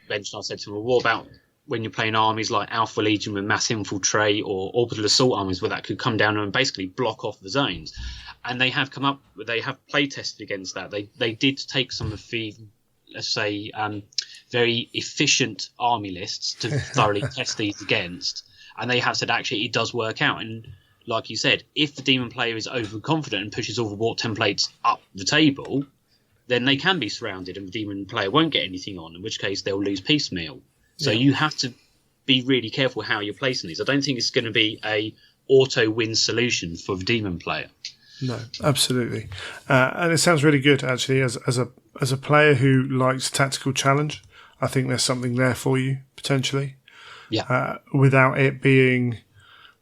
mention, I said to them, well, what about when you're playing armies like Alpha Legion with Mass Infiltrate or Orbital Assault armies, where that could come down and basically block off the zones. And they have play tested against that. They did take some of the, let's say, very efficient army lists to thoroughly test these against. And they have said, actually, it does work out. And like you said, if the demon player is overconfident and pushes all the warp templates up the table, then they can be surrounded and the demon player won't get anything on, in which case they'll lose piecemeal. So you have to be really careful how you're placing these. I don't think it's going to be a auto-win solution for the demon player. No, absolutely. And it sounds really good, actually, as a player who likes tactical challenge. I think there's something there for you, potentially. Yeah. Without it being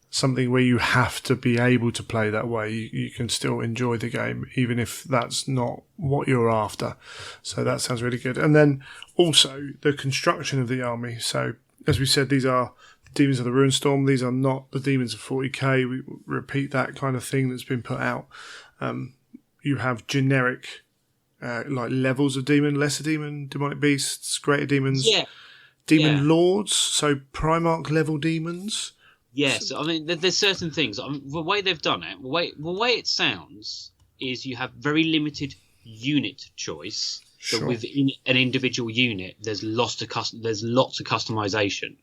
something where you have to be able to play that way. You can still enjoy the game, even if that's not what you're after. So that sounds really good. And then also the construction of the army. So, as we said, these are Demons of the Ruinstorm. These are not the Demons of 40k. We repeat that kind of thing that's been put out. You have generic like levels of demon, lesser demon, demonic beasts, greater demons, demon lords, so Primarch level demons. Yes, I mean, there's certain things. The way they've done it, the way it sounds is you have very limited unit choice. Sure. But within an individual unit, there's lots of customization.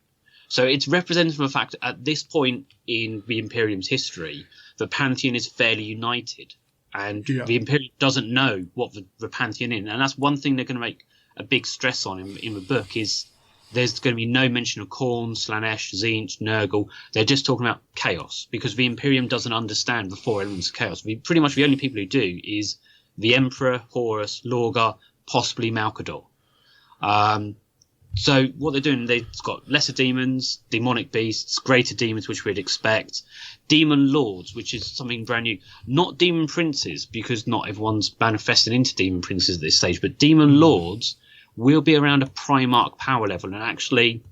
So it's represented from the fact that at this point in the Imperium's history, the Pantheon is fairly united. And the Imperium doesn't know what the Pantheon is. And that's one thing they're going to make a big stress on in the book is there's going to be no mention of Khorne, Slanesh, Tzeentch, Nurgle. They're just talking about chaos because the Imperium doesn't understand the four elements of chaos. Pretty much the only people who do is the Emperor, Horus, Lorgar, possibly Malcador. So what they're doing, they've got lesser demons, demonic beasts, greater demons, which we'd expect, demon lords, which is something brand new. Not demon princes, because not everyone's manifested into demon princes at this stage, but demon lords will be around a Primarch power level. And actually,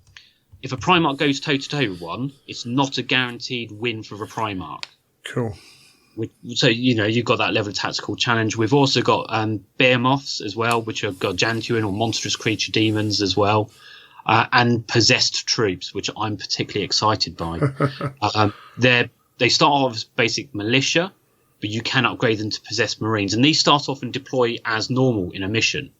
if a Primarch goes toe-to-toe with one, it's not a guaranteed win for the Primarch. Cool. So, you've got that level of tactical challenge. We've also got Behemoths as well, which have got Gargantuan or monstrous creature demons as well, and possessed troops, which I'm particularly excited by. They start off as basic militia, but you can upgrade them to possessed marines. And these start off and deploy as normal in a mission.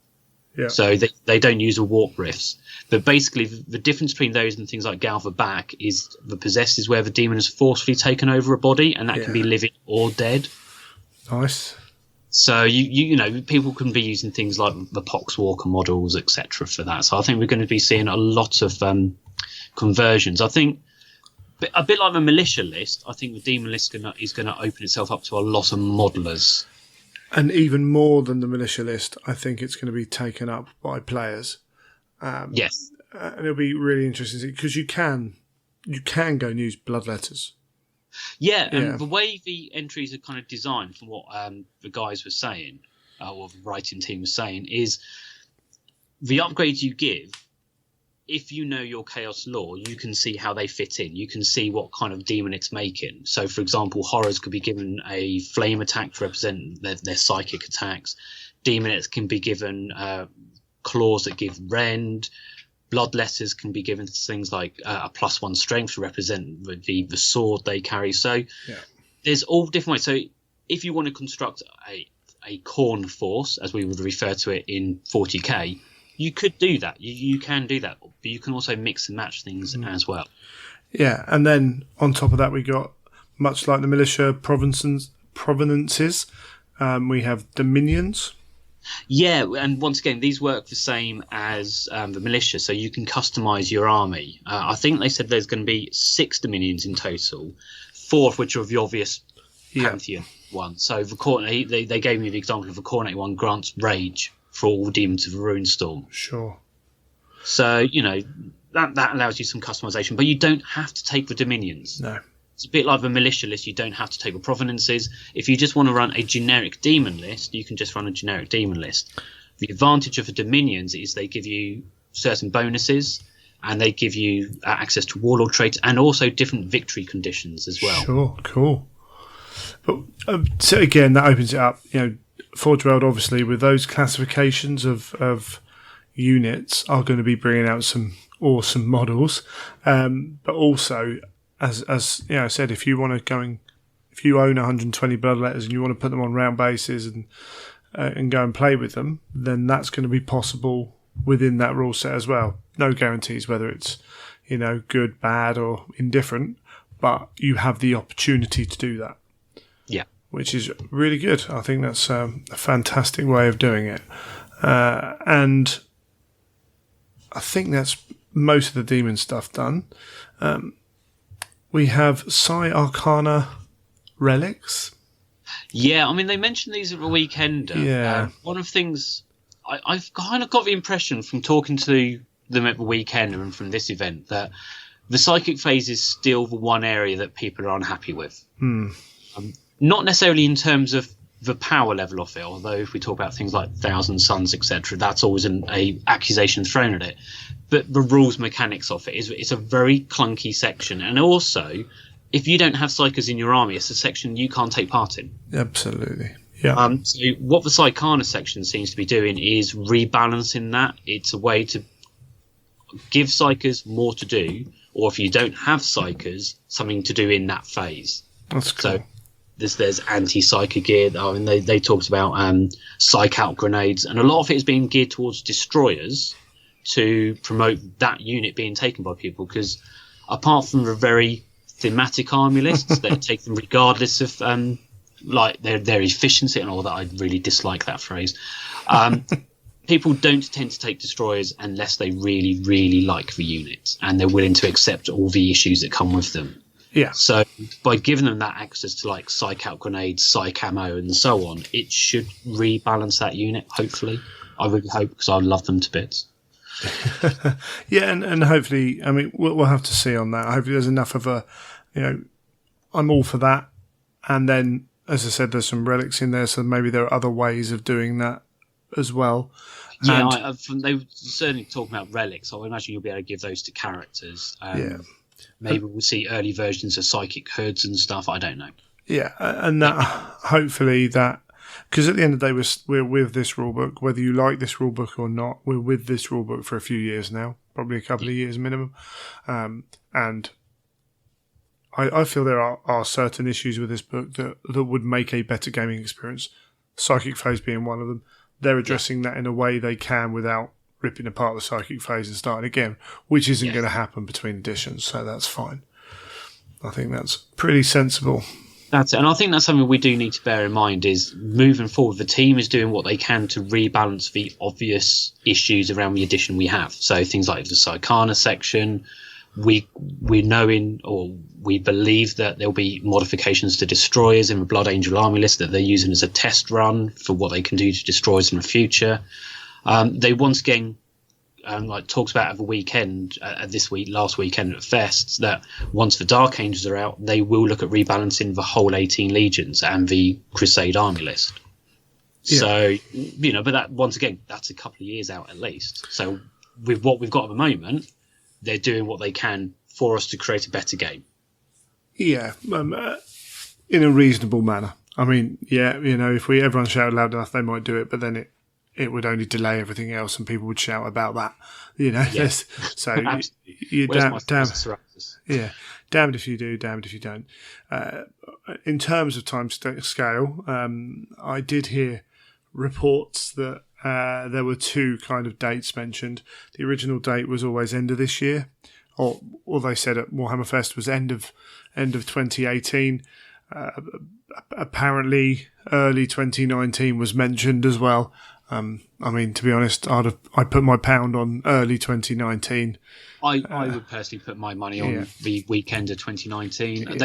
Yeah. So they don't use a warp rifts. But basically, the difference between those and things like Galva Back is the possessed is where the demon has forcefully taken over a body, and that can be living or dead. Nice. So people can be using things like the Poxwalker models, etc. for that. So I think we're going to be seeing a lot of conversions. I think a bit like the militia list. I think the demon list is going to open itself up to a lot of modelers. And even more than the militia list, I think it's going to be taken up by players. Yes. And it'll be really interesting because you can go and use bloodletters. Yeah, and the way the entries are kind of designed, from what the guys were saying, or the writing team was saying, is the upgrades you give, if you know your Chaos lore, you can see how they fit in. You can see what kind of demon it's making. So, for example, horrors could be given a flame attack to represent their psychic attacks. Demonettes can be given claws that give rend. Bloodletters can be given things like a +1 strength to represent the sword they carry. So there's all different ways. So if you want to construct a Khorne force, as we would refer to it in 40k, you could do that. You can do that. But you can also mix and match things as well. Yeah, and then on top of that, we got, much like the militia provenances, we have dominions. Yeah, and once again, these work the same as the militia, so you can customize your army. I think they said there's going to be 6 dominions in total, 4 of which are the obvious Pantheon one. So the they gave me the example of the Khorne one grants rage for all demons of the Ruinstorm. Sure. So, that allows you some customization, but you don't have to take the dominions. No. It's a bit like the militia list. You don't have to take the provenances. If you just want to run a generic demon list, you can just run a generic demon list. The advantage of the dominions is they give you certain bonuses, and they give you access to warlord traits and also different victory conditions as well. Sure, cool. But so again, that opens it up. Forge World, obviously, with those classifications of units, are going to be bringing out some awesome models, but also as I said, if you want to if you own 120 bloodletters and you want to put them on round bases and go and play with them, then that's going to be possible within that rule set as well. No guarantees whether it's good, bad, or indifferent, but you have the opportunity to do that. Yeah, which is really good. I think that's a fantastic way of doing it, and I think that's most of the demon stuff done. We have Psi Arcana relics. Yeah, I mean, they mentioned these at the weekend. Yeah. One of the things I've kind of got the impression from talking to them at the weekend and from this event that the psychic phase is still the one area that people are unhappy with. Not necessarily in terms of the power level of it, although if we talk about things like Thousand Suns, etc., that's always a accusation thrown at it. But the rules mechanics of it it's a very clunky section, and also if you don't have psychers in your army, it's a section you can't take part in. Absolutely. Yeah. So what the Psychana section seems to be doing is rebalancing that. It's a way to give psychers more to do, or if you don't have psychers, something to do in that phase. That's cool. So there's anti-psyker gear. I mean, they talked about psych out grenades, and a lot of it is being geared towards destroyers to promote that unit being taken by people, because apart from the very thematic army lists that take them regardless of like their efficiency and all that, I really dislike that phrase. People don't tend to take destroyers unless they really, really like the unit and they're willing to accept all the issues that come with them. Yeah. So by giving them that access to like psych out grenades, psych ammo, and so on, it should rebalance that unit. Hopefully, I really hope, because I love them to bits. Yeah, and hopefully, I mean, we'll have to see on that. Hopefully, there's enough of a, I'm all for that. And then, as I said, there's some relics in there, so maybe there are other ways of doing that as well. Yeah, they were certainly talking about relics. I would imagine you'll be able to give those to characters. Yeah. Maybe we'll see early versions of psychic hoods and stuff. I don't know. Yeah, and that hopefully that, because at the end of the day, we're with this rulebook, whether you like this rulebook or not. We're with this rulebook for a few years now, probably a couple of years minimum, and I feel there are certain issues with this book that would make a better gaming experience. Psychic phase being one of them. They're addressing that in a way they can without ripping apart the psychic phase and starting again, which isn't going to happen between editions, so that's fine. I think that's pretty sensible. That's it. And I think that's something we do need to bear in mind is moving forward, the team is doing what they can to rebalance the obvious issues around the edition we have. So things like the Psychana section, we believe that there'll be modifications to destroyers in the Blood Angel army list that they're using as a test run for what they can do to destroyers in the future. They once again talks about at the weekend, last weekend at Fests, that once the Dark Angels are out, they will look at rebalancing the whole 18 legions and the Crusade army list. Yeah. So, but that once again, that's a couple of years out at least. So with what we've got at the moment, they're doing what they can for us to create a better game. Yeah, in a reasonable manner. I mean, yeah, if everyone shouted loud enough, they might do it, but then it would only delay everything else, and people would shout about that. Yes. So you're damned if you do, damned if you don't. In terms of time scale, I did hear reports that there were two kind of dates mentioned. The original date was always end of this year, or they said at Warhammer Fest was end of 2018. Apparently, early 2019 was mentioned as well. I mean, to be honest, I'd put my pound on early 2019. I would personally put my money on the weekend of 2019.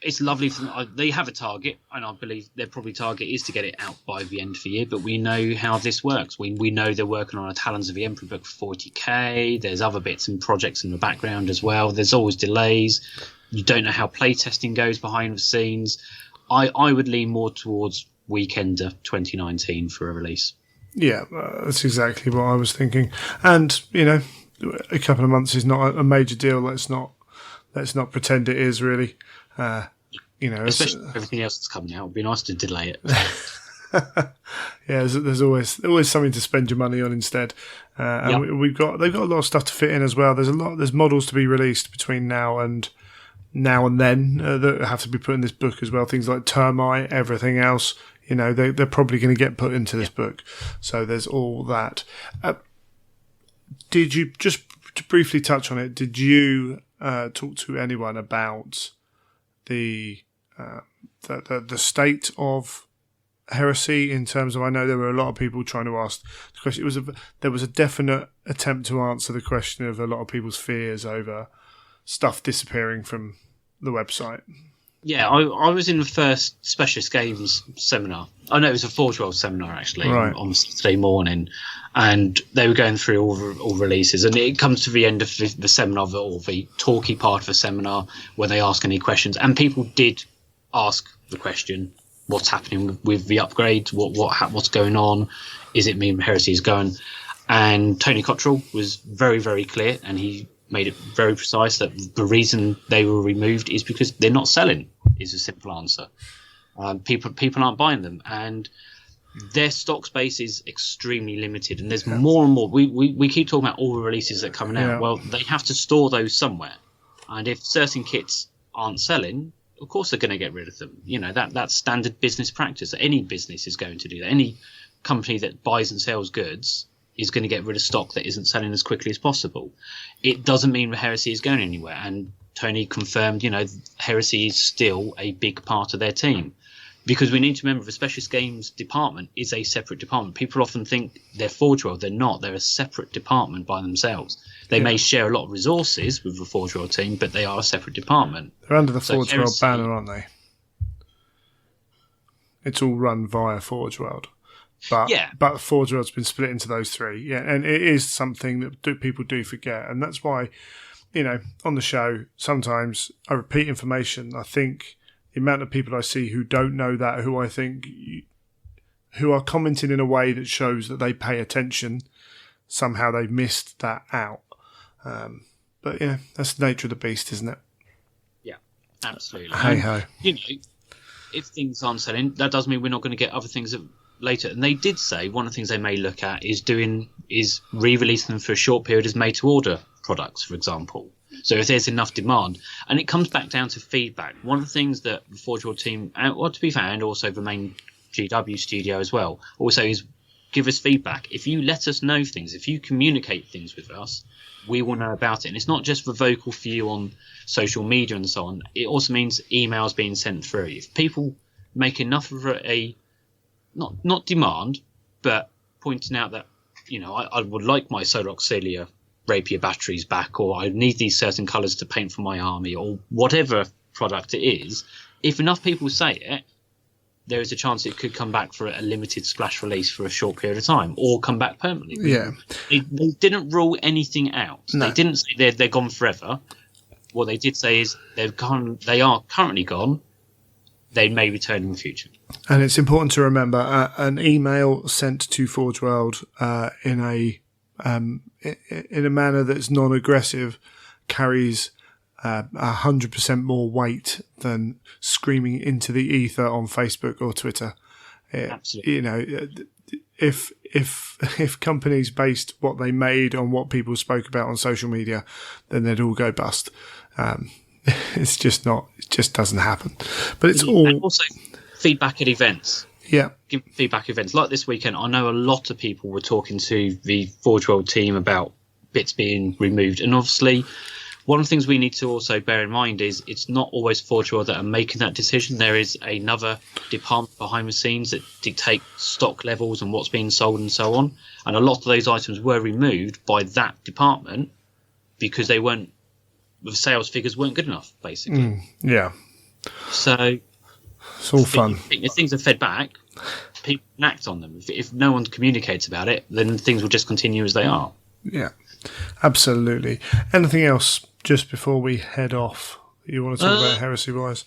It's lovely. They have a target, and I believe their probably target is to get it out by the end of the year. But we know how this works. We know they're working on a Talons of the Emperor book for 40k. There's other bits and projects in the background as well. There's always delays. You don't know how playtesting goes behind the scenes. I would lean more towards weekend of 2019 for a release. Yeah, that's exactly what I was thinking. And, a couple of months is not a major deal. Let's not pretend it is really. Especially everything else that's coming out. It would be nice to delay it. Yeah, there's always something to spend your money on instead, and they've got a lot of stuff to fit in as well. There's models to be released between now and then that have to be put in this book as well. Things like termite, everything else. They're probably going to get put into this book. So there's all that. Did you, just to briefly touch on it, did you talk to anyone about the state of heresy in terms of, I know there were a lot of people trying to ask the question. There was a definite attempt to answer the question of a lot of people's fears over stuff disappearing from the website. Yeah, I was in the first Specialist Games seminar. Oh no, it was a Forge World seminar actually, right, on Saturday morning, and they were going through all releases. And it comes to the end of the seminar, or the talky part of the seminar, where they ask any questions, and people did ask the question: what's happening with the upgrades? What's going on? Is it mean Heresy is going? And Tony Cottrell was very, very clear, and he made it very precise that the reason they were removed is because they're not selling, is a simple answer. People aren't buying them, and their stock space is extremely limited, and there's more and more. We keep talking about all the releases that are coming out. Yeah. Well, they have to store those somewhere, and if certain kits aren't selling, of course they're going to get rid of them. That's standard business practice. Any business is going to do that. Any company that buys and sells goods is going to get rid of stock that isn't selling as quickly as possible. It doesn't mean Heresy is going anywhere. And Tony confirmed, Heresy is still a big part of their team. Because we need to remember the Specialist Games department is a separate department. People often think they're Forge World. They're not. They're a separate department by themselves. They may share a lot of resources with the Forge World team, but they are a separate department. They're under the Forge World banner, aren't they? It's all run via Forge World. But Forge World's been split into those three. Yeah, and it is something that people do forget. And that's why, on the show, sometimes I repeat information. I think the amount of people I see who don't know that, who are commenting in a way that shows that they pay attention, somehow they've missed that out. But, that's the nature of the beast, isn't it? Yeah, absolutely. Hey-ho. If things aren't selling, that does mean we're not going to get other things later. And they did say one of the things they may look at is re-releasing them for a short period as made-to-order products, for example. So if there's enough demand. And it comes back down to feedback. One of the things that the Forge World team, to be fair, and also the main GW studio as well, also is give us feedback. If you let us know things, if you communicate things with us, we will know about it. And it's not just the vocal few on social media and so on. It also means emails being sent through. If people make enough of a not demand, but pointing out that, I would like my Solar Auxilia rapier batteries back, or I need these certain colours to paint for my army, or whatever product it is. If enough people say it, there is a chance it could come back for a limited splash release for a short period of time, or come back permanently. Yeah, they didn't rule anything out. No. They didn't say they're gone forever. What they did say is they've gone. They are currently gone. They may return in the future. And it's important to remember an email sent to Forge World in a manner that's non-aggressive carries 100% more weight than screaming into the ether on Facebook or Twitter. Absolutely. If companies based what they made on what people spoke about on social media, then they'd all go bust. It's just not. It just doesn't happen. But it's all. And also feedback at events. Yeah. Give feedback at events like this weekend. I know a lot of people were talking to the Forge World team about bits being removed, and obviously, one of the things we need to also bear in mind is it's not always Forge World that are making that decision. There is another department behind the scenes that dictate stock levels and what's being sold and so on. And a lot of those items were removed by that department because the sales figures weren't good enough, basically. Yeah. So it's all fun. If things are fed back, people can act on them. If no one communicates about it, then things will just continue as they are. Yeah, absolutely. Anything else just before we head off you want to talk about heresy-wise?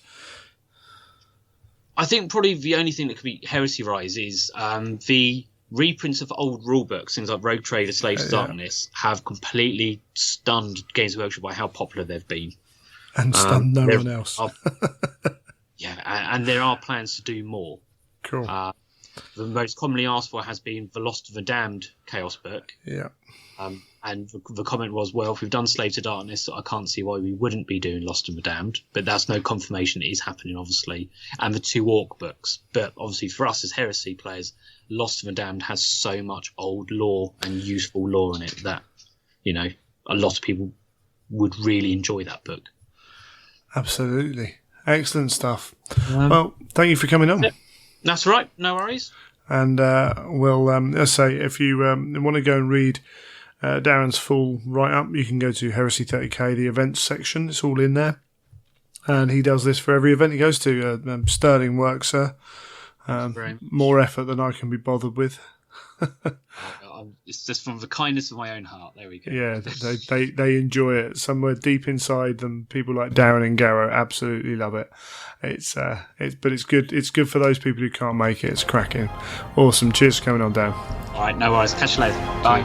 I think probably the only thing that could be heresy-wise is the reprints of old rulebooks, things like Rogue Trader, Slaves to Darkness, have completely stunned Games Workshop by how popular they've been. And stunned no one else. And there are plans to do more. Cool. The most commonly asked for has been the Lost of the Damned Chaos book. Yeah. And the comment was, well, if we've done Slave to Darkness, I can't see why we wouldn't be doing Lost of the Damned. But that's no confirmation it is happening, obviously. And the 2 Orc books. But obviously for us as Heresy players, Lost of the Damned has so much old lore and useful lore in it that, you know, a lot of people would really enjoy that book. Absolutely. Excellent stuff. Well, thank you for coming on. That's right. No worries. And let's say, if you want to go and read Darren's full write-up, you can go to Heresy 30k, the events section. It's all in there. And he does this for every event he goes to. Sterling work, sir. More effort than I can be bothered with. It's just from the kindness of my own heart. There we go. Yeah, they enjoy it. Somewhere deep inside them, people like Darren and Garrow absolutely love it. But it's good. It's good for those people who can't make it. It's cracking. Awesome. Cheers for coming on, Dan. All right, no worries. Catch you later. Bye.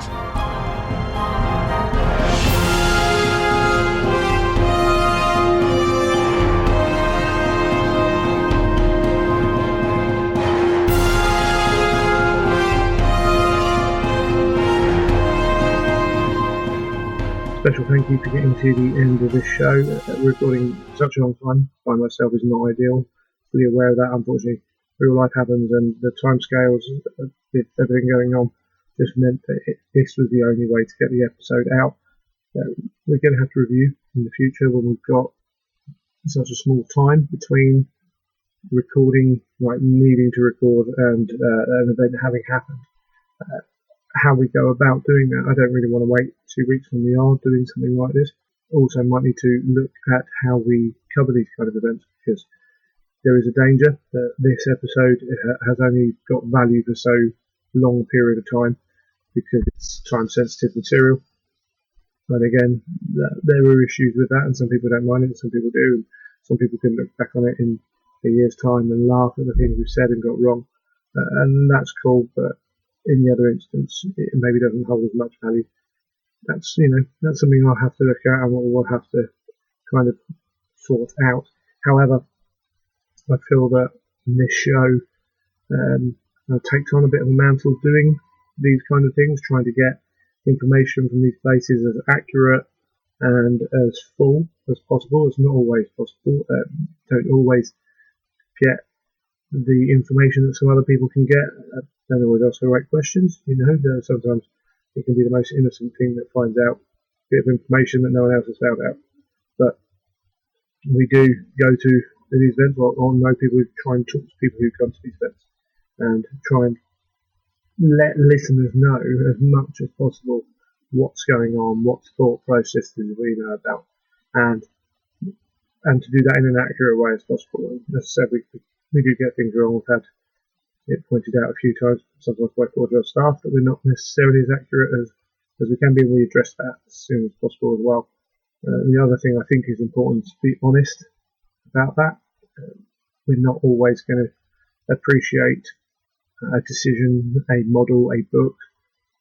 Special thank you for getting to the end of this show. Recording such a long time by myself is not ideal. Fully aware of that. Unfortunately, real life happens, and the timescales with everything going on just meant that this was the only way to get the episode out. We're going to have to review in the future when we've got such a small time between recording, like needing to record, and an event having happened. How we go about doing that, I don't really want to wait 2 weeks when we are doing something like this. Also, might need to look at how we cover these kind of events, because there is a danger that this episode has only got value for so long a period of time because it's time-sensitive material. But again, there are issues with that, and some people don't mind it, and some people do, and some people can look back on it in a year's time and laugh at the things we've said and got wrong, and that's cool. But in the other instance, it maybe doesn't hold as much value. That's something I'll have to look at and we'll have to kind of sort out. However, I feel that in this show takes on a bit of a mantle doing these kind of things, trying to get information from these places as accurate and as full as possible. It's not always possible. Don't always get the information that some other people can get. Don't always ask the right questions. Sometimes it can be the most innocent thing that finds out a bit of information that no one else has found out. But we do go to these events, or know people who try and talk to people who come to these events, and try and let listeners know as much as possible what's going on, what thought processes we know about, and to do that in an accurate way as possible. And as I said, we do get things wrong. We've had it pointed out a few times, sometimes by audio staff, that we're not necessarily as accurate as we can be, and we address that as soon as possible as well. The other thing I think is important to be honest about that. We're not always going to appreciate a decision, a model, a book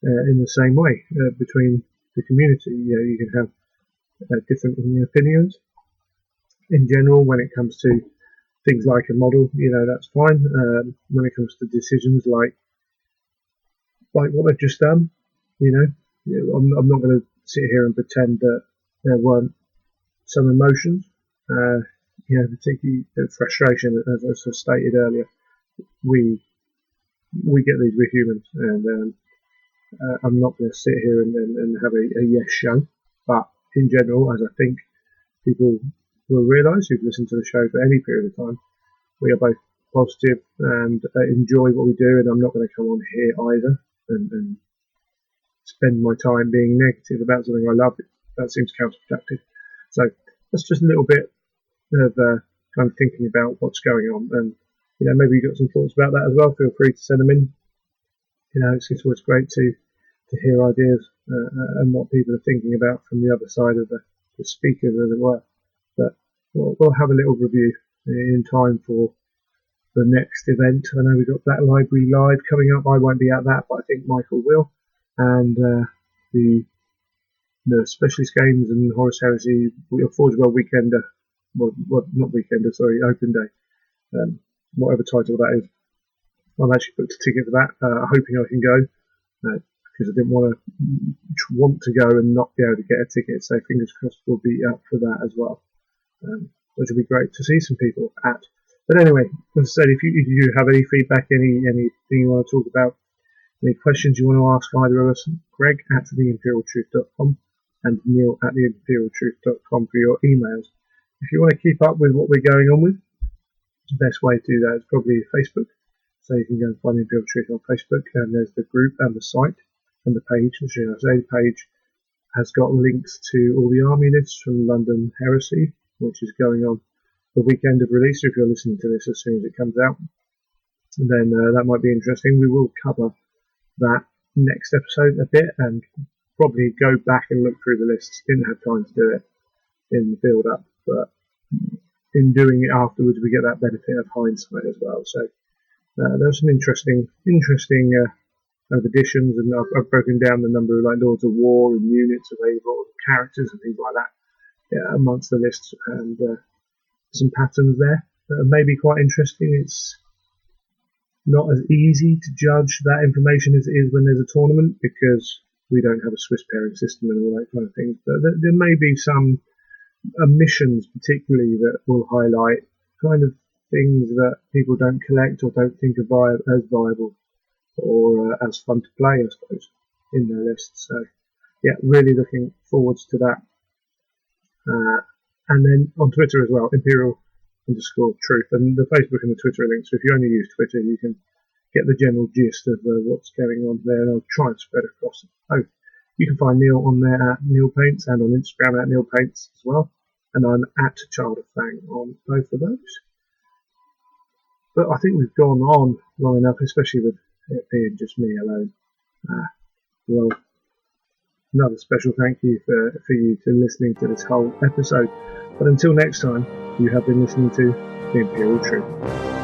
in the same way between the community. You can have different opinions. In general, when it comes to things like a model, that's fine. When it comes to decisions like what they've just done, I'm not going to sit here and pretend that there weren't some emotions, particularly frustration, as I stated earlier. We get these, we're humans, and I'm not going to sit here and have a yes show, but in general, as I think people will realise who've listened to the show for any period of time, we are both positive and enjoy what we do, and I'm not going to come on here either and spend my time being negative about something I love. That seems counterproductive. So that's just a little bit of kind of thinking about what's going on, and maybe you've got some thoughts about that as well. Feel free to send them in. It's always great to hear ideas and what people are thinking about from the other side of the speakers, as it were. But we'll have a little review in time for the next event. I know we've got Black Library Live coming up. I won't be at that, but I think Michael will. And the Specialist Games and Horus Heresy Forge World Weekender, not Weekender, sorry, Open Day, whatever title that is. I've actually booked a ticket for that, hoping I can go, because I didn't want to go and not be able to get a ticket. So fingers crossed we'll be up for that as well, which would be great to see some people at. But anyway, as I said, if you have any feedback, anything you want to talk about, any questions you want to ask either of us, Greg at theimperialtruth.com and Neil at theimperialtruth.com for your emails. If you want to keep up with what we're going on with, the best way to do that is probably Facebook. So you can go and find the Imperial Truth on Facebook, and there's the group and the site and the page. Should I say the page has got links to all the army lists from London Heresy, which is going on the weekend of release. So if you're listening to this as soon as it comes out, then that might be interesting. We will cover that next episode a bit and probably go back and look through the lists. Didn't have time to do it in the build up, but in doing it afterwards we get that benefit of hindsight as well. So there's some interesting additions, and I've broken down the number of like Lords of War and units available, characters and things like that amongst the lists, and some patterns there that may be quite interesting. It's not as easy to judge that information as it is when there's a tournament, because we don't have a Swiss pairing system and all that kind of things. But there may be some omissions particularly that will highlight kind of things that people don't collect or don't think are as viable or as fun to play, I suppose, in their lists. So yeah, really looking forwards to that. And then on Twitter as well, Imperial_Truth, and the Facebook and the Twitter are linked. So if you only use Twitter, you can get the general gist of what's going on there, and I'll try and spread across both. You can find Neil on there at Neil Paints, and on Instagram at Neil Paints as well. And I'm at Child of Fang on both of those. But I think we've gone on long enough, especially with it being just me alone. Well, another special thank you for you to listening to this whole episode. But until next time, you have been listening to The Imperial Truth.